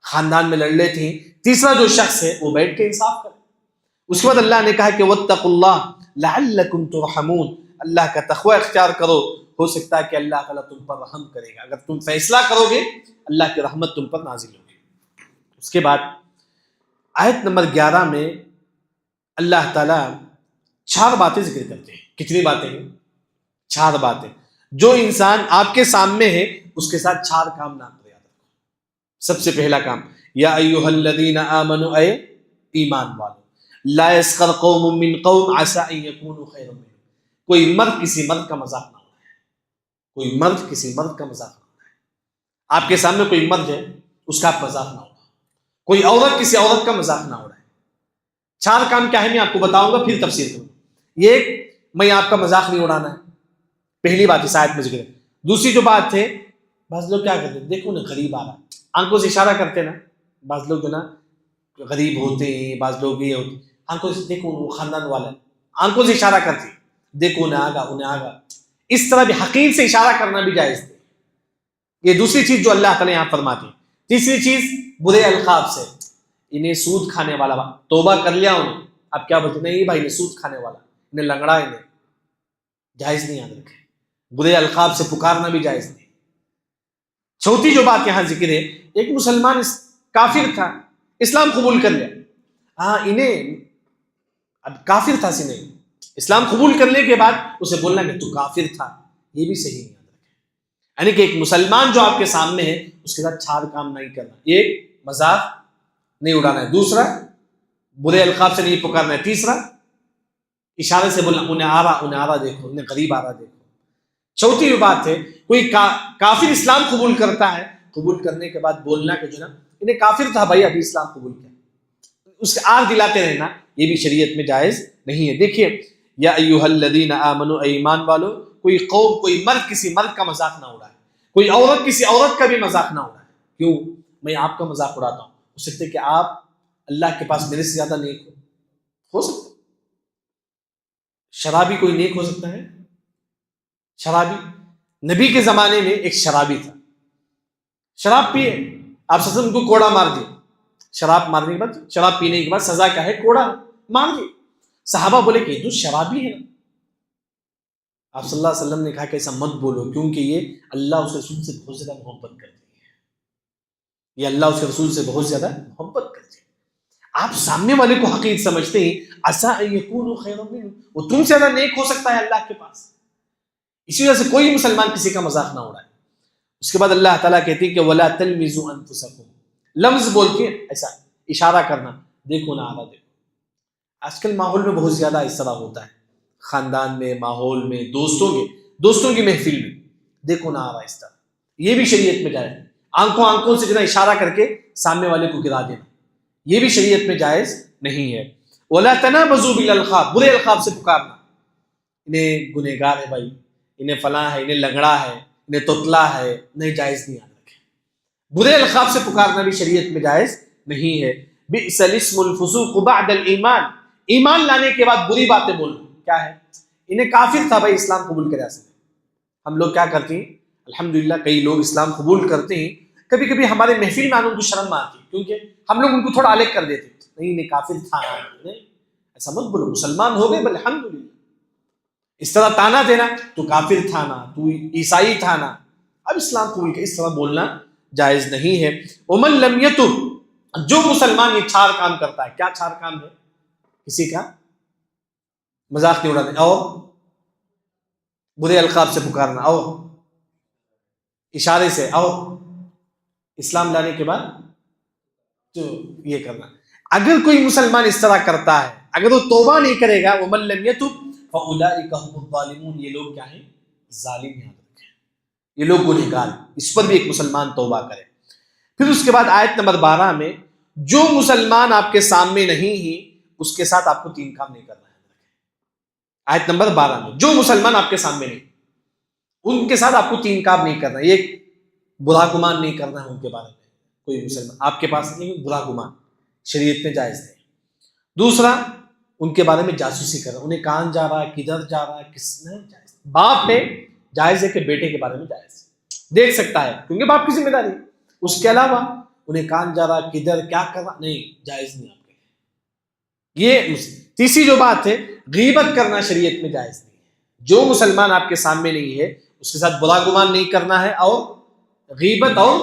خاندان میں لڑ لیتے ہیں. تیسرا جو شخص ہے وہ بیٹھ کے انصاف کرے. اس کے بعد اللہ نے کہا کہ واتقوا اللہ لعلکم ترحمون. اللہ کا تقوی اختیار کرو، ہو سکتا ہے کہ اللہ تعالیٰ تم پر رحم کرے گا. اگر تم فیصلہ کرو گے اللہ کی رحمت تم پر نازل ہوگی. اس کے بعد آیت نمبر 11 میں اللہ تعالیٰ 4 باتیں ذکر کرتے ہیں. کتنی باتیں ہیں؟ 4 باتیں. جو انسان آپ کے سامنے ہے اس کے ساتھ 4 کام نہ کرے. سب سے پہلا کام یا ایھا الذین آمنوا، اے ایمان والو، لا یسخر قوم من قوم عسى ان یکونوا خیرا منهم. کوئی مرد کسی مرد کا مذاق نہ اڑائے. کوئی مرد کسی مرد کا مذاق نہ اڑائے. آپ کے سامنے کوئی مرد ہے اس کا آپ مذاق نہ اڑائے. کوئی عورت کسی عورت کا مذاق نہ اڑائے. 4 کام کیا ہے میں آپ کو بتاؤں گا پھر تفسیر کروں. یہ میں آپ کا مذاق نہیں اڑانا ہے، پہلی بات اس آیت میں ذکر ہے. دوسری جو بات ہے، بعض لوگ کیا کرتے ہیں؟ دیکھو نا غریب آ رہا ہے، آنکھوں سے اشارہ کرتے نا. بعض لوگ جو نا غریب ہوتے ہیں، بعض لوگ یہ ہوتے ہیں، آنکھوں سے دیکھو وہ خاندان والا ہے، آنکھوں سے اشارہ کرتے ہیں، دیکھو انہیں آگا. اس طرح بھی حقیر سے اشارہ کرنا بھی جائز ہے. یہ دوسری چیز جو اللہ تعالیٰ یہاں فرماتے ہیں. تیسری چیز برے القاب سے، انہیں سود کھانے والا، توبہ کر لیا انہیں، اب کیا بولتے نہیں بھائی انہیں سود کھانے والا، انہیں لنگڑا، انہیں جائز نہیں. یاد رکھیں برے القاب سے پکارنا بھی جائز نہیں. چوتھی جو بات یہاں ذکر ہے، ایک مسلمان کافر تھا، اسلام قبول کر لیا. انہیں اب کافر تھا سی نہیں، اسلام قبول کرنے کے بعد اسے بولنا کہ تو کافر تھا، یہ بھی صحیح نہیں. یاد رکھیں یعنی کہ ایک مسلمان جو آپ کے سامنے ہے اس کے ساتھ 4 کام نہیں کرنا. ایک، مذاق نہیں اڑانا ہے. دوسرا، برے القاب سے نہیں پکارنا ہے. تیسرا، اشارے سے بولنا انہیں آ رہا دیکھو، انہیں غریب آ رہا دیکھو. چوتھی جو بات ہے، کوئی کافر اسلام قبول کرتا ہے، قبول کرنے کے بعد بولنا کہ جو نا انہیں کافر تھا بھائی ابھی اسلام قبول کیا، اس کے آگ دلاتے رہنا، یہ بھی شریعت میں جائز نہیں ہے. دیکھیے یا ایھا الذین آمنوا، ایمان والو، کوئی قوم، کوئی مرد کسی مرد کا مذاق نہ اڑائے، کوئی عورت کسی عورت کا بھی مذاق نہ اڑائے. کیوں؟ میں آپ کا مذاق اڑاتا ہوں، ہو سکتا ہے کہ آپ اللہ کے پاس میرے سے زیادہ نیک ہو سکتا ہے. شرابی کوئی نیک ہو سکتا ہے؟ شرابی، نبی کے زمانے میں ایک شرابی تھا، شراب پیے، آپ صلی اللہ علیہ وسلم کو کوڑا مار دیا. شراب مارنے کے بعد، شراب پینے کے بعد سزا کیا ہے؟ کوڑا مار دیا. صحابہ بولے کہ یہ تو شرابی ہے نا. آپ صلی اللہ علیہ وسلم نے کہا کہ ایسا مت بولو، کیونکہ یہ اللہ اس کے رسول سے بہت زیادہ محبت کرتی ہے، یہ اللہ اس کے رسول سے بہت زیادہ محبت کرتی ہے. آپ سامنے والے کو حقیر سمجھتے ہیں، عسیٰ ان یکونوا خیرا منہ، وہ تم سے زیادہ نیک ہو سکتا ہے اللہ کے پاس. اسی وجہ سے کوئی مسلمان کسی کا مذاق نہ اڑائے. اس کے بعد اللہ تعالیٰ کہتی ہے کہ وَلَا تَلْمِزُوا أَنفُسَكُمْ، لفظ بول کے ایسا اشارہ کرنا، دیکھو نہ آ رہا دیکھو. آج کل ماحول میں بہت زیادہ اس طرح ہوتا ہے، خاندان میں، ماحول میں، دوستوں کی محفل میں، دیکھو نہ آ رہا اس طرح. یہ بھی شریعت میں جائز ہے. آنکھوں سے جو ہے اشارہ کر کے سامنے والے کو گرا دینا، یہ بھی شریعت میں جائز نہیں ہے. وَلَا تَنَابَزُوا بِالْأَلْقَابِ، برے القاب سے پکارنا، انہیں گنہگار ہے بھائی، انہیں فلاں ہے، انہیں لنگڑا ہے، انہیں توتلا ہے، نہیں، جائز نہیں. یاد رکھیں، برے القاب سے پکارنا بھی شریعت میں جائز نہیں ہے. بئس الاسم الفسوق بعد الایمان، ایمان لانے کے بعد بری باتیں بولنا کیا ہے؟ انہیں کافر تھا بھائی، اسلام قبول کرے. ایسے ہم لوگ کیا کرتے ہیں؟ الحمدللہ کئی لوگ اسلام قبول کرتے ہیں، کبھی کبھی ہمارے محفل میں آنے ان کو شرم آتی ہے، کیونکہ ہم لوگ ان کو تھوڑا الگ کر دیتے ہیں. نہیں کافر تھا، نہیں ایسا مت بولو، مسلمان ہو گئے بل الحمدللہ. اس طرح تانا دینا، تو کافر تھا نا، تو عیسائی تھا نا، اب اسلام قبول کر، اس طرح بولنا جائز نہیں ہے. ومن لم یتب، جو مسلمان یہ چار کام کرتا ہے، کیا چار کام ہے؟ کسی کا مذاق نہیں اڑانا، اور برے القاب سے پکارنا، اور اشارے سے، اور اسلام لانے کے بعد تو یہ کرنا. اگر کوئی مسلمان اس طرح کرتا ہے، اگر وہ توبہ نہیں کرے گا، ومن لم یتب فاولئک هم الظالمون، یہ لوگ کیا ہیں؟ ظالم. یاد رکھیں، یہ لوگ گنہگار. اس پر بھی ایک مسلمان توبہ کرے. پھر اس کے بعد آیت نمبر 12 میں، جو مسلمان آپ کے سامنے نہیں ہی، اس کے ساتھ آپ کو تین کام نہیں کرنا ہے. آیت نمبر 12 میں، جو مسلمان آپ کے سامنے نہیں، ان کے ساتھ آپ کو تین کام نہیں کرنا. ایک، برا گمان نہیں کرنا ہے ان کے بارے میں. کوئی مسلمان آپ کے پاس نہیں، برا گمان شریعت میں جائز نہیں. دوسرا، ان کے بارے میں جاسوسی کرنا، انہیں کہاں جا رہا ہے، کدھر جا رہا ہے، کس نے جائز. باپ ہے، جائز ہے کہ بیٹے کے بارے میں جائز دیکھ سکتا ہے، کیونکہ باپ کی ذمہ داری. اس کے علاوہ انہیں کہاں جا رہا، کدھر کیا کر رہا، نہیں، جائز نہیں آپ کے لیے. یہ تیسری جو بات ہے، غیبت کرنا شریعت میں جائز نہیں ہے. جو مسلمان آپ کے سامنے نہیں ہے، اس کے ساتھ برا گمان نہیں کرنا ہے، اور غیبت اور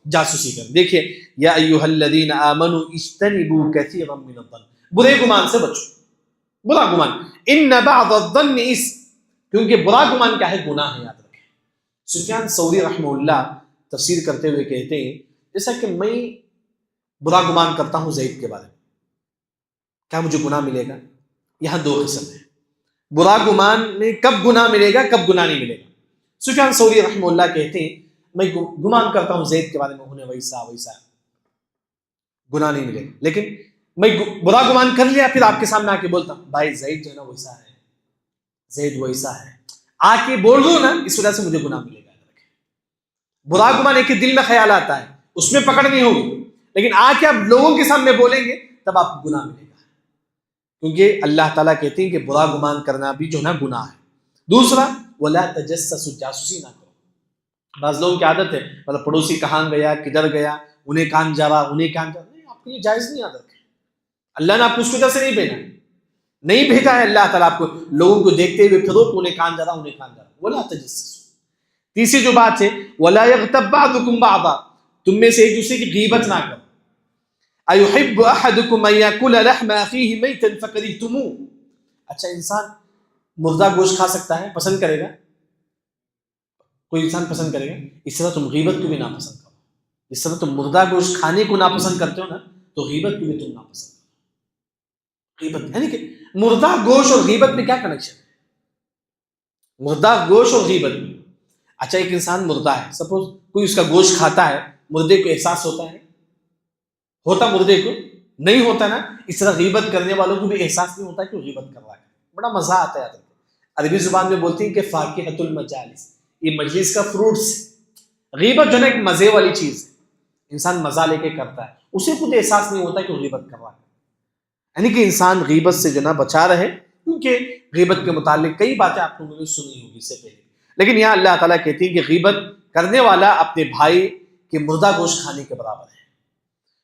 جاسوسی کرنا. دیکھیے، یا ایھا الذین آمنوا اجتنبوا کثیرا من الظن، برے گمان سے بچو. برا گمان، ان بعض الظن کیونکہ برا گمان کیا ہے؟ گناہ ہے. یاد رکھیں، سفیان ثوری رحمہ اللہ تفسیر کرتے ہوئے کہتے ہیں، جیسا کہ میں برا گمان کرتا ہوں زید کے بارے میں، کیا مجھے گناہ ملے گا؟ یہاں دو قسم ہیں. برا گمان میں کب گناہ ملے گا، کب گناہ نہیں ملے گا. سفیان ثوری رحمہ اللہ کہتے ہیں، میں گمان کرتا ہوں زید کے بارے میں، انہیں ویسا گناہ نہیں ملے گا. لیکن میں برا گمان کر لیا، پھر آپ کے سامنے آ کے بولتا ہوں بھائی زید جو ہے نا ویسا ہے، زید ویسا ہے، آ کے بول دوں نا، اس وجہ سے مجھے گناہ ملے گا. برا گمان ایک دل میں خیال آتا ہے، اس میں پکڑ نہیں ہوگی، لیکن آ کے آپ لوگوں کے سامنے بولیں گے تب آپ کو گناہ ملے گا. کیونکہ اللہ تعالیٰ کہتے ہیں کہ برا گمان کرنا بھی جو ہے نا گناہ ہے. دوسرا، ولا تجسسوا، جاسوسی نہ کرو. بعض لوگوں کی عادت ہے، مطلب پڑوسی کہاں گیا، کدھر گیا، انہیں کہاں جا رہا، انہیں کہاں جا رہا. نہیں، آپ کے لیے جائز نہیں. یاد رکھیں، اللہ نے آپ کو اس وجہ سے نہیں بھیجا ہے. اللہ تعالیٰ آپ کو لوگوں کو دیکھتے ہوئے پھرو کہ انہیں کہاں جا رہا، انہیں کہاں جا رہا. ولا تجسسوا. تیسری جو بات ہے، ولا یغتب بعضکم بعضا، تم میں سے ایک دوسرے کی غیبت نہ کرو. ایحب احدکم ان یاکل لحم اخیہ میتا فکرہتموہ. اچھا، انسان مردہ گوشت کھا سکتا ہے، پسند کرے گا؟ کوئی انسان پسند کرے گا؟ اس طرح تم غیبت کو بھی ناپسند کرو. اس طرح تم مردہ گوشت کھانے کو ناپسند کرتے ہو نا، تو غیبت کو بھی تم ناپسند کرو. غیبت یعنی کہ مردہ گوشت اور غیبت میں کیا کنیکشن ہے؟ مردہ گوشت اور غیبت میں. اچھا، ایک انسان مردہ ہے، سپوز کوئی اس کا گوشت کھاتا ہے، مردے کو احساس ہوتا ہے؟ مردے کو نہیں ہوتا نا. اس طرح غیبت کرنے والوں کو بھی احساس نہیں ہوتا کہ وہ غیبت کر رہا ہے. بڑا مزہ آتا ہے. عربی زبان میں بولتے ہیں کہ فاکہۃ المجالس، یہ مجلس کا فروٹس ہے۔ غیبت جو ہے ایک مزے والی چیز ہے، انسان مزہ لے کے کرتا ہے، اسے خود احساس نہیں ہوتا کہ وہ غیبت کر رہا ہے۔ یعنی کہ انسان غیبت سے جو نا بچا رہے، کیونکہ غیبت کے متعلق کئی باتیں آپ لوگوں نے سنی ہوگی اس سے پہلے، لیکن یہاں اللہ تعالیٰ کہتے ہیں کہ غیبت کرنے والا اپنے بھائی کے مردہ گوشت کھانے کے برابر ہے۔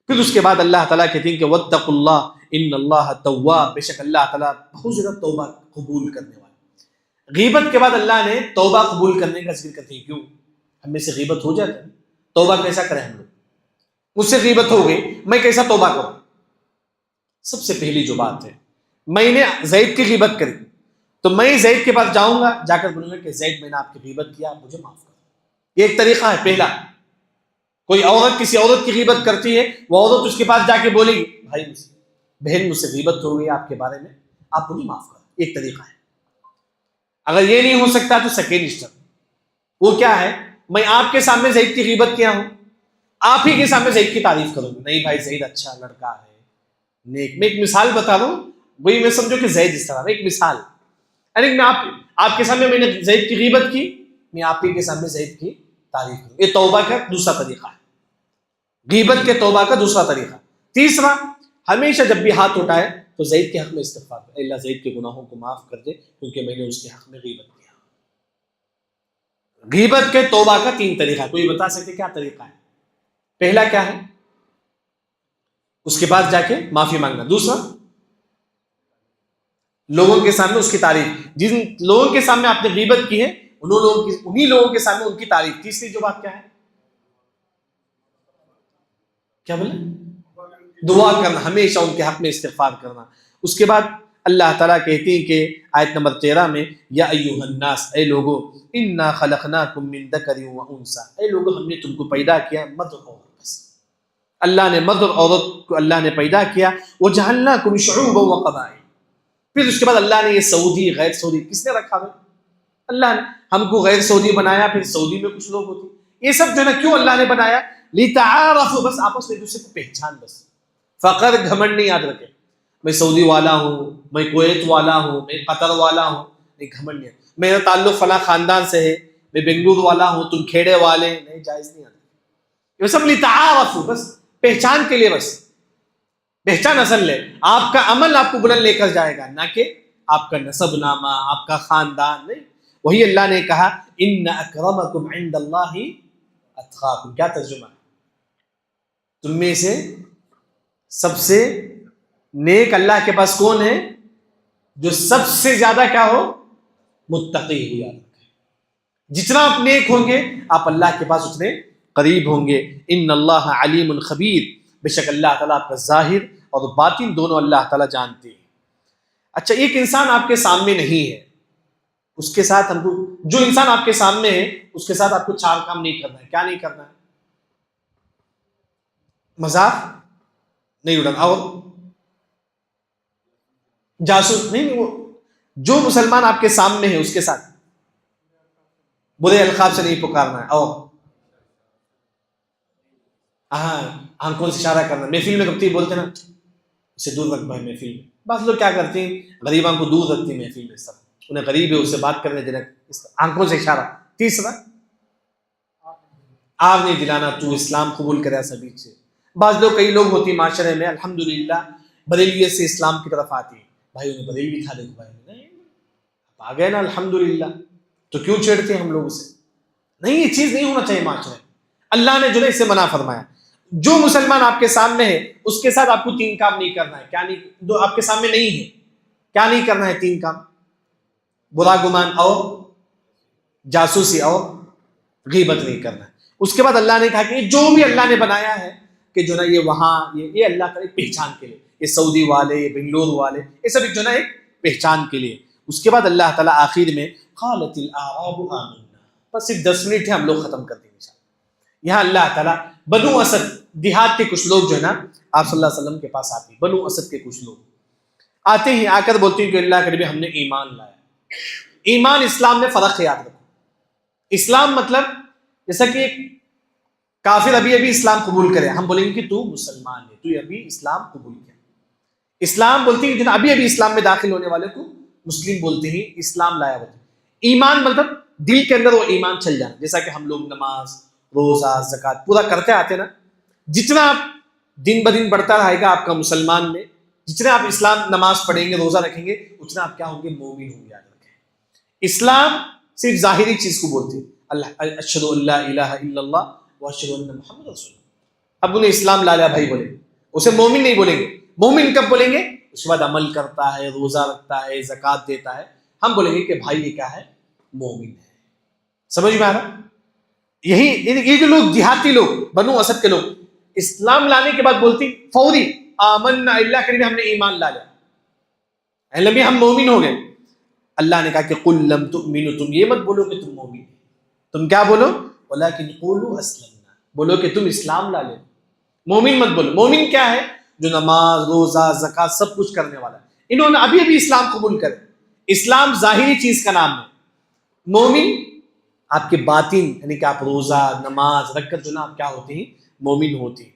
پھر اس کے بعد اللہ تعالیٰ کہتے ہیں کہ واتقوا اللہ ان اللہ تواب، بے شک اللہ تعالیٰ بہت زیادہ توبہ قبول کرنے والا۔ غیبت کے بعد اللہ نے توبہ قبول کرنے کا ذکر کرتے ہیں، کیوں؟ ہم میں سے غیبت ہو جاتا ہے، توبہ کیسا کریں ہم لوگ؟ مجھ سے غیبت ہو گئی، میں کیسا توبہ کروں؟ سب سے پہلی جو بات ہے، میں نے زید کی غیبت کری تو میں زید کے پاس جاؤں گا، جا کر بولوں گا کہ زید میں نے آپ کی غیبت کیا، مجھے معاف کرو۔ یہ ایک طریقہ ہے پہلا۔ کوئی عورت کسی عورت کی غیبت کرتی ہے، وہ عورت اس کے پاس جا کے بولے گی بھائی بہن مجھ سے غیبت ہو گئی آپ کے بارے میں، آپ مجھے معاف کرو۔ ایک طریقہ ہے۔ اگر یہ نہیں ہو سکتا تو سیکنڈ اسٹیپ، وہ کیا ہے؟ میں آپ کے سامنے زید کی غیبت کیا ہوں، آپ ہی کے سامنے زید کی تعریف کروں گا، نہیں بھائی زید اچھا لڑکا ہے، نیک۔ میں ایک مثال بتا رہا ہوں، وہی میں سمجھو کہ زید اس طرح، ایک مثال، یعنی میں آپ کے سامنے میں نے زید کی غیبت کی، میں آپ ہی کے سامنے زید کی تعریف کروں۔ یہ توبہ کا دوسرا طریقہ ہے، غیبت کے توبہ کا دوسرا طریقہ۔ تیسرا، ہمیشہ جب بھی ہاتھ اٹھائے تو زید کے حق میں استغفار کرے، اللہ زید کے گناہوں کو معاف کر دے کیونکہ میں نے اس کے حق میں غیبت کیا۔ غیبت کے توبہ کا تین طریقہ، کوئی بتا سکتے کیا طریقہ ہے؟ پہلا کیا ہے؟ اس کے بعد جا کے معافی مانگنا۔ دوسرا، لوگوں کے سامنے اس کی تعریف، جن لوگوں کے سامنے آپ نے غیبت کی ہے انہی لوگوں کے سامنے ان کی تعریف۔ تیسری جو بات کیا ہے؟ کیا بولے؟ دعا کرنا، ہمیشہ ان کے حق میں استغفار کرنا۔ اس کے بعد اللہ تعالیٰ کہتے ہیں کہ آیت نمبر 13 میں، یا ایھا الناس، اے لوگو، انا خلقناکم من ذکر و انثی، اے لوگو ہم نے تم کو پیدا کیا مرد اور عورت سے۔ اللہ نے مرد اور عورت کو اللہ نے پیدا کیا، وجعلناکم شعوبا وقبائل۔ پھر اس کے بعد اللہ نے یہ سعودی غیر سعودی کس نے رکھا ہے؟ اللہ نے ہم کو غیر سعودی بنایا، پھر سعودی میں کچھ لوگ ہوتے، یہ سب جو ہے نا کیوں اللہ نے بنایا؟ لتعارفوا، بس آپس میں دوسرے کو پہچان، بس فقر گھمنڈ نہیں یاد رکھے، میں سعودی والا ہوں، میں کویت والا ہوں، میں قطر والا ہوں، نہیں گھمنڈ نہیں، میرا تعلق فلاں خاندان سے ہے، میں بنگلور والا ہوں، تم کھیڑے والے، نہیں، جائز نہیں آتا۔ یہ سب لتعارفوا، بس پہچان کے لیے، بس پہچان اصل لے، آپ کا عمل آپ کو بلند لے کر جائے گا، نہ کہ آپ کا نسب نامہ، آپ کا خاندان، نہیں۔ وہی اللہ نے کہا ان اکرمکم عند اللہ اتقاکم، کیا ترجمہ ہے؟ تم میں سے سب سے نیک اللہ کے پاس کون ہے؟ جو سب سے زیادہ کیا ہو؟ متقی ہو۔ یاد رکھیں، جتنا آپ نیک ہوں گے آپ اللہ کے پاس اتنے قریب ہوں گے۔ ان اللہ علیم خبیر، بے شک اللہ تعالیٰ آپ کا ظاہر اور باطن دونوں اللہ تعالیٰ جانتے ہیں۔ اچھا، ایک انسان آپ کے سامنے نہیں ہے، اس کے ساتھ ہم کو، جو انسان آپ کے سامنے ہے اس کے ساتھ آپ کو چار کام نہیں کرنا ہے۔ کیا نہیں کرنا ہے؟ مذاق نہیں اڑانا، اور جاسوس نہیں، وہ جو مسلمان آپ کے سامنے ہے اس کے ساتھ برے القاب سے نہیں پکارنا ہے، اور آنکھوں سے اشارہ کرنا۔ محفل میں کبھی بولتے نا اسے دور رکھ بھائی، محفل میں بعض لوگ کیا کرتے ہیں، غریبان کو دور رکھتے ہیں محفل میں، سب انہیں غریب ہے اس سے بات کرنے دینا، آنکھوں سے اشارہ۔ تیسرا، آگ نہیں دلانا، تو اسلام قبول کرے سبھی سے۔ بعض لوگ، کئی لوگ ہوتی معاشرے میں الحمدللہ بریلیت سے اسلام کی طرف آتی ہے، بھائی انہیں بریلوی تھا، دیکھو بھائی نہیں آ گئے نا الحمدللہ، تو کیوں چھیڑتے ہیں ہم لوگ اسے؟ نہیں، یہ چیز نہیں ہونا چاہیے معاشرے۔ اللہ نے جو ہے اسے منع فرمایا، جو مسلمان آپ کے سامنے ہے اس کے ساتھ آپ کو تین کام نہیں کرنا ہے۔ کیا نہیں؟ جو آپ کے سامنے نہیں ہے کیا نہیں کرنا ہے؟ تین کام، برا گمان اور جاسوسی اور غیبت نہیں کرنا ہے۔ اس کے بعد اللہ نے کہا کہ جو بھی اللہ نے بنایا ہے کہ جو نا یہ وہاں یہ اللہ کا ایک پہچان کے لیے، یہ سعودی والے، یہ بنگلور والے، یہ سب جو نا ایک پہچان کے لیے۔ اس کے بعد اللہ تعالیٰ آخر میں قالت الاعراب آمنا، بس صرف 10 منٹ ہے، ہم لوگ ختم کر دیں گے انشاءاللہ۔ یہاں اللہ تعالیٰ بنو اسد، دیہات کے کچھ لوگ جو ہے نا آپ صلی اللہ علیہ وسلم کے پاس آتے ہیں، بنو اسد کے کچھ لوگ آتے ہیں، آ کر بولتے ہیں کہ اللہ کے نبی ہم نے ایمان لایا۔ ایمان اسلام میں فرق ہے، یاد رکھو۔ اسلام مطلب جیسا کہ ایک کافر ابھی اسلام قبول کرے، ہم بولیں گے کہ تو مسلمان ہے، تو ابھی اسلام قبول کیا۔ اسلام بولتی ہے کہ ابھی اسلام میں داخل ہونے والے کو مسلم بولتے ہیں، اسلام لایا بولتے ہیں۔ ایمان مطلب دل کے اندر وہ ایمان چل جانا، جیسا کہ ہم لوگ نماز، روزہ، زکوٰۃ پورا کرتے آتے نا، جتنا آپ دن بدن بڑھتا رہے گا آپ کا مسلمان میں، جتنے آپ اسلام نماز پڑھیں گے، روزہ رکھیں گے، اتنا آپ کیا ہوں گے؟ مومن ہوں گے۔ یاد رکھیں، اسلام صرف ظاہری چیز کو بولتے ہیں، اللہ اشہد ان لا الہ الا اللہ واشہد ان محمد رسول اللہ۔ اب انہیں اسلام لا لیا بھائی بولیں گے، اسے مومن نہیں بولیں گے۔ مومن کب بولیں گے؟ اس کے بعد عمل کرتا ہے، روزہ رکھتا ہے، زکوٰۃ دیتا ہے، ہم بولیں گے کہ بھائی یہ کیا ہے؟ مومن ہے۔ سمجھ میں آ رہا؟ یہی یہ جو لوگ دیہاتی لوگ، بنو اسد کے لوگ، اسلام لانے کے بعد بولتی فوری آمنا، اللہ کریم ہم نے ایمان لا لیا، نبی ہم مومن ہو گئے۔ اللہ نے کہا کہ قل لم تؤمنوا، تم یہ مت بولو کہ تم مومن، تم کیا بولو؟ ولکن قولوا اسلمنا، بولو کہ تم اسلام لا لے، مومن مت بولو۔ مومن کیا ہے؟ جو نماز، روزہ، زکوٰۃ سب کچھ کرنے والا ہے۔ انہوں نے ابھی اسلام قبول کرے۔ اسلام ظاہری چیز کا نام ہے، مومن آپ کے باطن، یعنی کہ آپ روزہ، نماز رکھ کر جو نا آپ کیا ہوتے ہیں؟ مومن ہوتے ہیں۔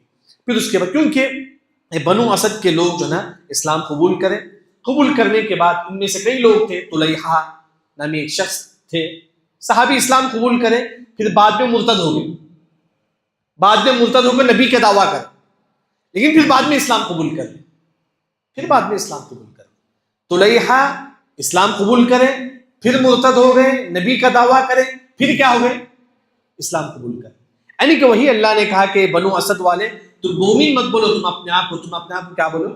پھر اس کے بعد کیونکہ بنو اسد کے لوگ جو نا اسلام قبول کریں، قبول کرنے کے بعد ان میں سے کئی لوگ تھے، طلیحہ نامی ایک شخص تھے، صحابی اسلام قبول کرے، پھر بعد میں مرتد ہو گئے، بعد میں مرتد ہو کر نبی کا دعویٰ کرے، لیکن پھر بعد میں اسلام قبول کر لیں، پھر بعد میں اسلام قبول کر لیں۔ طلیحہ اسلام قبول کرے، پھر مرتد ہو گئے، نبی کا دعویٰ کرے، پھر کیا ہو گئے؟ اسلام قبول کرے۔ یعنی کہ وہی اللہ نے کہا کہ بنو اسد والے تم مومن مت بولو، تم اپنے آپ کو کیا بولو؟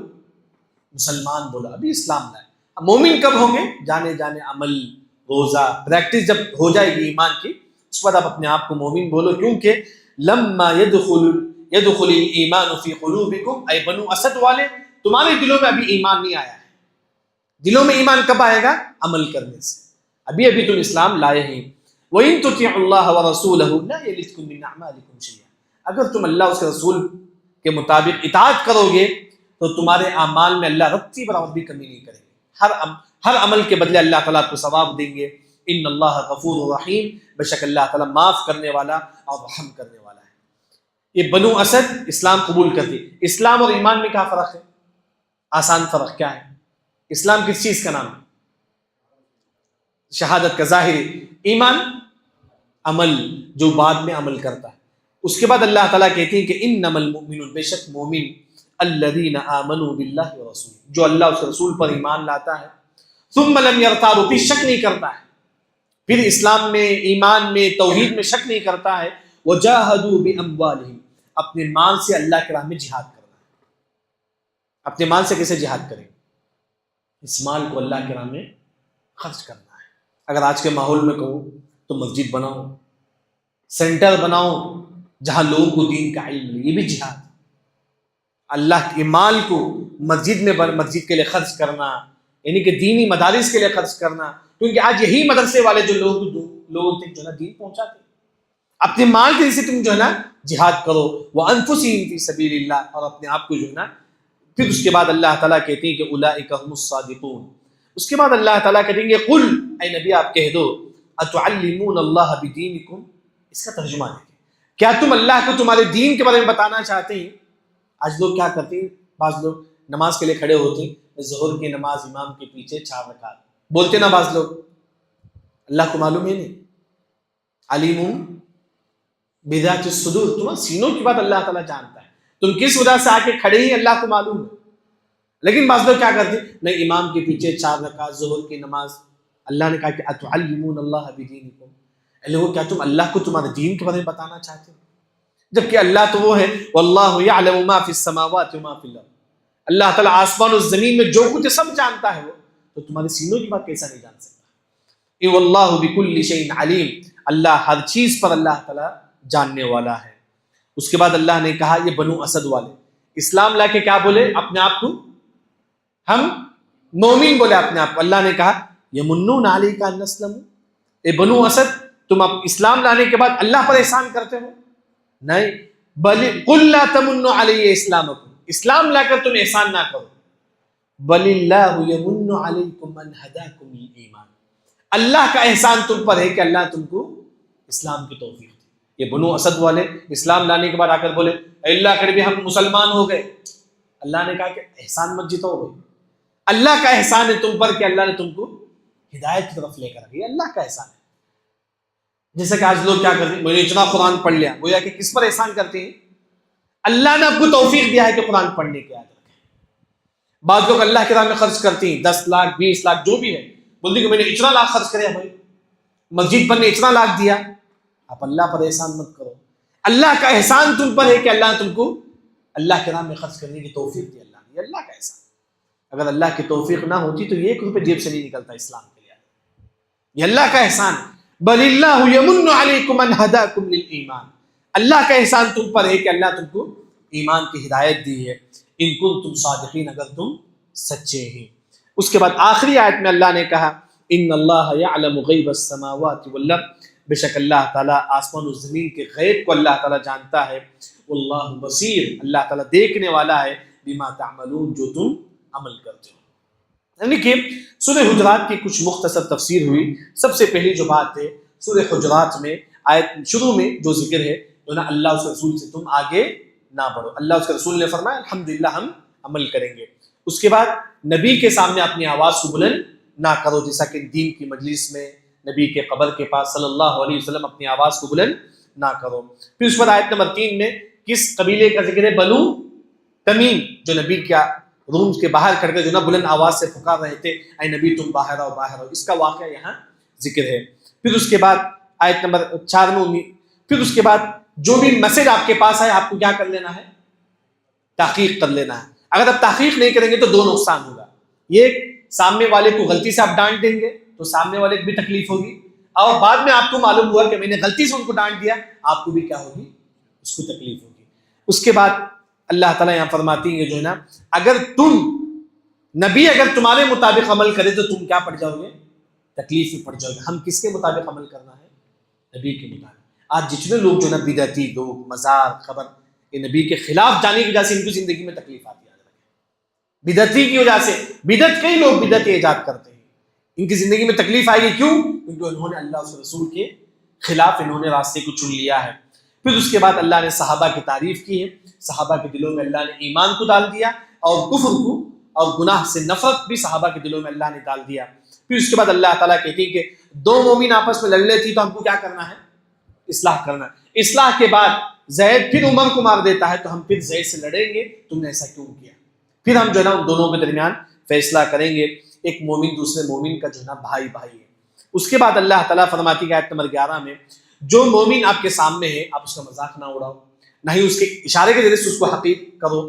مسلمان بولو، ابھی اسلام لائے۔ اب مومن کب ہوں گے؟ جانے عمل، روزہ، پریکٹس جب ہو جائے گی ایمان کی، اس کے بعد آپ اپنے آپ کو مومن بولو، کیونکہ لما يدخل الایمان فی قلوبکم، اے بنو اسد والے تمہارے دلوں میں ابھی ایمان نہیں آیا ہے۔ دلوں میں ایمان کب آئے گا؟ عمل کرنے سے۔ ابھی تم اسلام لائے ہیں۔ وَإِن تُطِيعُوا اللَّهَ وَرَسُولَهُ لَا يَلِتْكُم مِّنْ أَعْمَالِكُمْ شَيْئًا، اگر تم اللہ اس کے رسول کے مطابق اطاعت کرو گے تو تمہارے اعمال میں اللہ رتی برابر بھی کمی نہیں کریں گے، ہر عمل کے بدلے اللہ تعالیٰ کو ثواب دیں گے۔ ان اللہ غفور رحیم، بے شک اللہ تعالیٰ معاف کرنے والا اور رحم کرنے والا ہے۔ یہ بنو اسد اسلام قبول کرتی۔ اسلام اور ایمان میں کیا فرق ہے؟ آسان فرق کیا ہے؟ اسلام کس چیز کا نام ہے؟ شہادت کا ظاہری، ایمان عمل جو بعد میں عمل کرتا ہے۔ اس کے بعد اللہ تعالیٰ کہتے ہیں کہ انما المؤمنون، بے شک مومن، الذین آمنوا باللہ ورسولہ، جو اللہ اس رسول پر ایمان لاتا ہے، ثم لم یرتابوا، پھر شک نہیں کرتا ہے، پھر اسلام میں، ایمان میں، توحید میں شک نہیں کرتا ہے، وجاہدوا باموالہم، اپنے مال سے اللہ کی راہ میں جہاد کرنا ہے۔ اپنے مال سے کیسے جہاد کریں؟ اس مال کو اللہ کی راہ میں خرچ کرنا ہے۔ اگر آج کے ماحول میں کہوں تو مسجد بناؤ، سینٹر بناؤ جہاں لوگوں کو دین کا علم ملے، یہ بھی جہاد۔ اللہ کے مال کو مسجد کے لیے خرچ کرنا، یعنی کہ دینی مدارس کے لیے خرچ کرنا، کیونکہ آج یہی مدرسے والے جو لوگوں تک جو ہے نا دین پہنچاتے ہیں۔ اپنے مال کے ذریعے تم جو ہے نا جہاد کرو، وانفسہم فی سبیل اللہ، اور اپنے آپ کو جو ہے نا، پھر اس کے بعد اللہ تعالیٰ کہتے ہیں کہ اولئک هم الصادقون۔ اس کے بعد اللہ تعالیٰ کہتے ہیں کہ قل، اے نبی آپ کہہ دو، اتعلمون اللہ بدینکم، اس کا ترجمہ ہے کیا تم اللہ کو تمہارے دین کے بارے میں بتانا چاہتے ہیں؟ آج لوگ کیا کرتے ہیں، بعض لوگ نماز کے لیے کھڑے ہوتے ہیں، ظہر کی نماز امام کے پیچھے 4 رکعت بولتے نا، بعض لوگ اللہ کو معلوم ہے نہیں، علیم بذات الصدور، تمہارے سینوں کی بات اللہ تعالیٰ جانتا ہے، تم کس وجہ سے آ کے کھڑے ہی اللہ کو معلوم ہے۔ لیکن بعض لوگ کیا کرتے ہیں، نہیں امام کے پیچھے 4 رکعت ظہر کی نماز، اللہ نے کہا کہ اتعلمون اللہ بدینکم، اے لوگوں کیا تم اللہ کو تمہارے دین کے بارے میں بتانا چاہتے ہو؟ جبکہ اللہ تو وہ ہے، واللہ یعلم ما فی السماوات وما فی الارض، اللہ تعالیٰ آسمان و زمین میں جو کچھ سب جانتا ہے، وہ تو تمہارے سینوں کی بات کیسا نہیں جان سکتا؟ واللہ بکل شیء علیم، اللہ ہر چیز پر اللہ تعالیٰ جاننے والا ہے۔ اس کے بعد اللہ نے کہا، یہ بنو اسد والے اسلام لا کے کیا بولے؟ اپنے آپ کو ہم مومن بولے اپنے آپ کو۔ اللہ نے کہا یمنون علیک ان اسلموا، اے بنو اسد تم اب اسلام لانے کے بعد اللہ پر احسان کرتے ہو؟ نہیں، بل قل لا تمنوا علی اسلامکم، اسلام لا کر تم احسان نہ کرو، بل اللہ یمن علیکم ان ہداکم للایمان، اللہ کا احسان تم پر ہے کہ اللہ تم کو اسلام کی توفیق دی۔ یہ بنو اسد والے اسلام لانے کے بعد آ کر بولے اے اللہ کرے بھی ہم مسلمان ہو گئے۔ اللہ نے کہا کہ احسان مت جتاؤ، اللہ کا احسان ہے تم پر کہ اللہ نے تم کو ہدایت کی طرف لے کر آئے. یہ اللہ کا احسان ہے. جیسا کہ آج لوگ کیا کرتے ہیں, میں نے اتنا قرآن پڑھ لیا, گویا کہ کس پر احسان کرتے ہیں؟ اللہ نے آپ کو توفیق دیا ہے کہ قرآن پڑھنے کی عادت رکھیں. بعض لوگ اللہ کے راہ میں خرچ کرتے ہیں 10 لاکھ 20 لاکھ جو بھی ہے, بولتے ہیں کہ میں نے اتنا لاکھ خرچ کریا, بھائی مسجد پر نے اتنا لاکھ دیا. آپ اللہ پر احسان مت کرو. اللہ کا احسان تم پر ہے کہ اللہ نے تم کو اللہ کے راہ میں خرچ کرنے کی توفیق دی. اللہ نے, یہ اللہ کا احسان. اگر اللہ کی توفیق نہ ہوتی تو 1 روپے جیب سے نہیں نکلتا اسلام کے لیے. یہ اللہ کا احسان. بل اللہ یمن علیکم ان ہداکم للایمان. اللہ کا احسان تم پر ہے کہ اللہ تم کو ایمان کی ہدایت دی ہے. ان کنتم صادقین, اگر تم سچے ہیں. اس کے بعد آخری آیت میں اللہ نے کہا ان اللہ یعلم غیب السماوات والارض, بے شک اللہ تعالیٰ آسمان و زمین کے غیب کو اللہ تعالیٰ جانتا ہے. واللہ بصیر, اللہ تعالیٰ دیکھنے والا ہے. بما تعملون, جو تم عمل کرتے ہو. یعنی کہ سورہ حجرات کی کچھ مختصر تفسیر ہوئی. سب سے پہلی جو بات ہے سورہ حجرات میں آیت شروع میں جو ذکر ہے تو نا اللہ اس رسول سے تم آگے نہ بڑھو. اللہ اس کے رسول نے فرمایا الحمدللہ ہم عمل کریں گے. اس کے بعد نبی کے سامنے اپنی آواز کو بلند نہ کرو, جیسا کہ دین کی مجلس میں نبی کے قبر کے پاس صلی اللہ علیہ وسلم اپنی آواز کو بلند نہ کرو. پھر اس پر آیت نمبر 3 میں کس قبیلے کا ذکر ہے؟ بنو تمیم, جو نبی کیا روم کے باہر کھڑ کے جو نا بلند آواز سے پکار رہے تھے اے نبی تم باہر آؤ باہر آؤ. اس کا واقعہ یہاں ذکر ہے. پھر اس کے بعد آیت نمبر 4 میں پھر اس کے بعد جو بھی میسج آپ کے پاس آئے آپ کو کیا کر لینا ہے؟ تحقیق کر لینا ہے. اگر آپ تحقیق نہیں کریں گے تو 2 نقصان ہوگا. یہ سامنے والے کو غلطی سے آپ ڈانٹ دیں گے تو سامنے والے کو بھی تکلیف ہوگی, اور بعد میں آپ کو معلوم ہوا کہ میں نے غلطی سے ان کو ڈانٹ دیا, آپ کو بھی کیا ہوگی؟ اس کو تکلیف ہوگی. اس کے بعد اللہ تعالیٰ یہاں فرماتی ہے جو ہے نا اگر تم نبی اگر تمہارے مطابق عمل کرے تو تم کیا پڑ جاؤ گے؟ تکلیف میں پڑ جاؤ گے. ہم کس کے مطابق عمل کرنا ہے؟ نبی کے مطابق. آج جتنے لوگ جو ہے نا بدعتی لوگ, مزار خبر, یہ نبی کے خلاف جانے کی وجہ سے ان کی زندگی میں تکلیف آتی ہے. بدعتی کی وجہ سے, بدعت کئی لوگ بدعت ایجاد کرتے ہیں, ان کی زندگی میں تکلیف آئے گی. کیوں؟ کیونکہ انہوں نے اللہ اور رسول کے خلاف انہوں نے راستے کو چن لیا ہے. پھر اس کے بعد اللہ نے صحابہ کی تعریف کی ہے. صحابہ کے دلوں میں اللہ نے ایمان کو ڈال دیا اور کفر کو اور گناہ سے نفرت بھی صحابہ کے دلوں میں اللہ نے ڈال دیا. پھر اس کے بعد اللہ تعالیٰ کہتی ہے کہ 2 مومن آپس میں لڑ رہے تھی تو ہم کو کیا کرنا ہے؟ اصلاح کرنا. اصلاح کے بعد زید پھر عمر کو مار دیتا ہے تو ہم پھر زید سے لڑیں گے, تم نے ایسا کیوں کیا؟ پھر ہم جو ہے نا ان دونوں کے درمیان فیصلہ کریں گے. ایک مومن دوسرے مومن کا جو ہے نا بھائی ہے. اس کے بعد اللہ تعالیٰ فرماتی ہے آیت نمبر 11 میں جو مومن آپ کے سامنے ہے آپ اس کا مذاق نہ اڑاؤ, نہ ہی اس کے اشارے کے ذریعے سے اس کو حقیر کرو,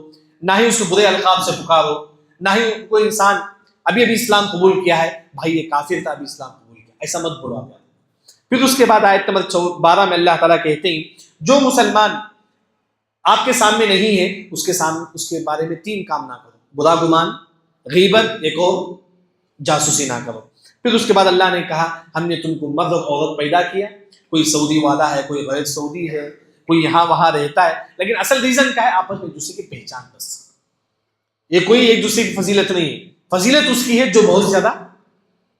نہ ہی اس کو برے القاب سے پکارو, نہ ہی کوئی انسان ابھی اسلام قبول کیا ہے بھائی یہ کافر تھا ابھی اسلام قبول کیا, ایسا مت بولو آپ. پھر اس کے بعد آیت نمبر 12 میں اللہ تعالیٰ کہتے ہیں جو مسلمان آپ کے سامنے نہیں ہے اس کے بارے میں 3 کام نہ کرو. برا گمان, غیبت, ایک اور جاسوسی نہ کرو. پھر اس کے بعد اللہ نے کہا ہم نے تم کو مرد اور عورت پیدا کیا, کوئی سعودی والا ہے, کوئی غیر سعودی ہے, کوئی یہاں وہاں رہتا ہے, لیکن اصل ریزن کیا ہے؟ آپس میں ایک دوسرے کی پہچان. بس یہ کوئی ایک دوسرے کی فضیلت نہیں ہے. فضیلت اس کی ہے جو بہت زیادہ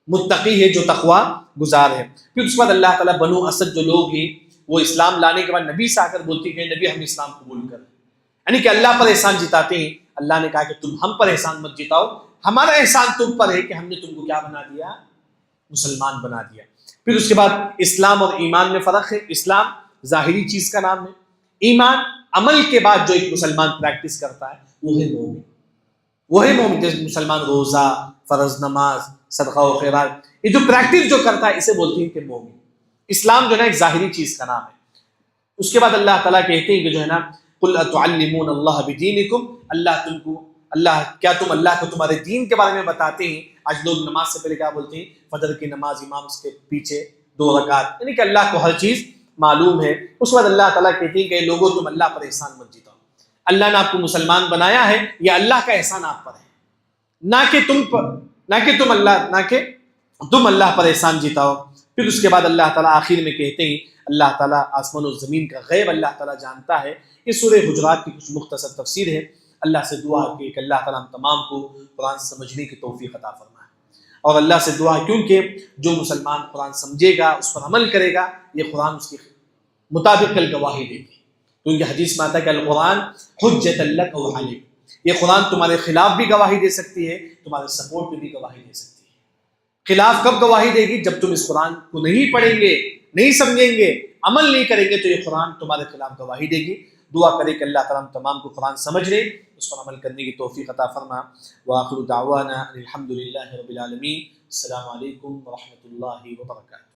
متقی ہے, جو تقوی گزار ہے. پھر اس کے بعد اللہ تعالیٰ بنو اسد جو لوگ ہیں وہ اسلام لانے کے بعد نبی سے آ کر بولتی کہ نبی ہم اسلام قبول کر, یعنی کہ اللہ پر احسان جتاتے ہیں. اللہ نے کہا کہ تم ہم پر احسان مت جتاؤ, ہمارا احسان تم پر ہے کہ ہم نے تم کو کیا بنا دیا؟ مسلمان بنا دیا. پھر اس کے بعد اسلام اور ایمان میں فرق ہے. اسلام ظاہری چیز کا نام ہے, ایمان عمل کے بعد جو ایک مسلمان پریکٹس کرتا ہے وہ ہے مومن. وہ ہے مومن. جیسے مسلمان روزہ, فرض نماز, صدقہ و خیرات, یہ جو پریکٹس جو کرتا ہے اسے بولتے ہیں کہ مومن. اسلام جو ہے نا ایک ظاہری چیز کا نام ہے. اس کے بعد اللہ تعالیٰ کہتے ہیں کہ جو ہے نا قل اتعلمون اللہ بدینکم, کیا تم اللہ کو تمہارے دین کے بارے میں بتاتے ہیں؟ آج لوگ نماز سے پہلے کیا بولتے ہیں؟ فجر کی نماز امام کے پیچھے 2 رکعت, یعنی کہ اللہ کو ہر چیز معلوم ہے. اس کے بعد اللہ تعالیٰ کہتے ہیں کہ لوگوں تم اللہ پر احسان مت جتاؤ. اللہ نے آپ کو مسلمان بنایا ہے, یہ اللہ کا احسان آپ پر ہے, نہ کہ تم اللہ پر احسان جتاؤ. پھر اس کے بعد اللہ تعالیٰ آخر میں کہتے ہیں اللہ تعالیٰ آسمان و زمین کا غیب اللہ تعالیٰ جانتا ہے. یہ سورہ حجرات کی کچھ مختصر تفسیر ہے. اللہ سے دعا ہے کہ اللہ تعالیٰ ہم تمام کو قرآن سمجھنے کی توفیق عطا فرمائے, اور اللہ سے دعا ہے کیونکہ جو مسلمان قرآن سمجھے گا, اس پر عمل کرے گا, یہ قرآن اس کے مطابق کل گواہی دے گی. کیونکہ حدیث میں آتا ہے کہ القرآن حجت لک و علیک, یہ قرآن تمہارے خلاف بھی گواہی دے سکتی ہے, تمہارے سپورٹ میں بھی گواہی دے سکتی ہے. خلاف کب گواہی دے گی؟ جب تم اس قرآن کو نہیں پڑھیں گے، نہیں سمجھیں گے، عمل نہیں کریں گے، تو یہ قرآن تمہارے خلاف گواہی دے گی۔ دعا کرے کہ اللہ تعالیٰ ہم تمام کو قرآن سمجھ لے، اس پر عمل کرنے کی توفیق عطا فرما۔ وآخر دعوانا الحمد للہ رب العالمین۔ السلام علیکم ورحمۃ اللہ وبرکاتہ۔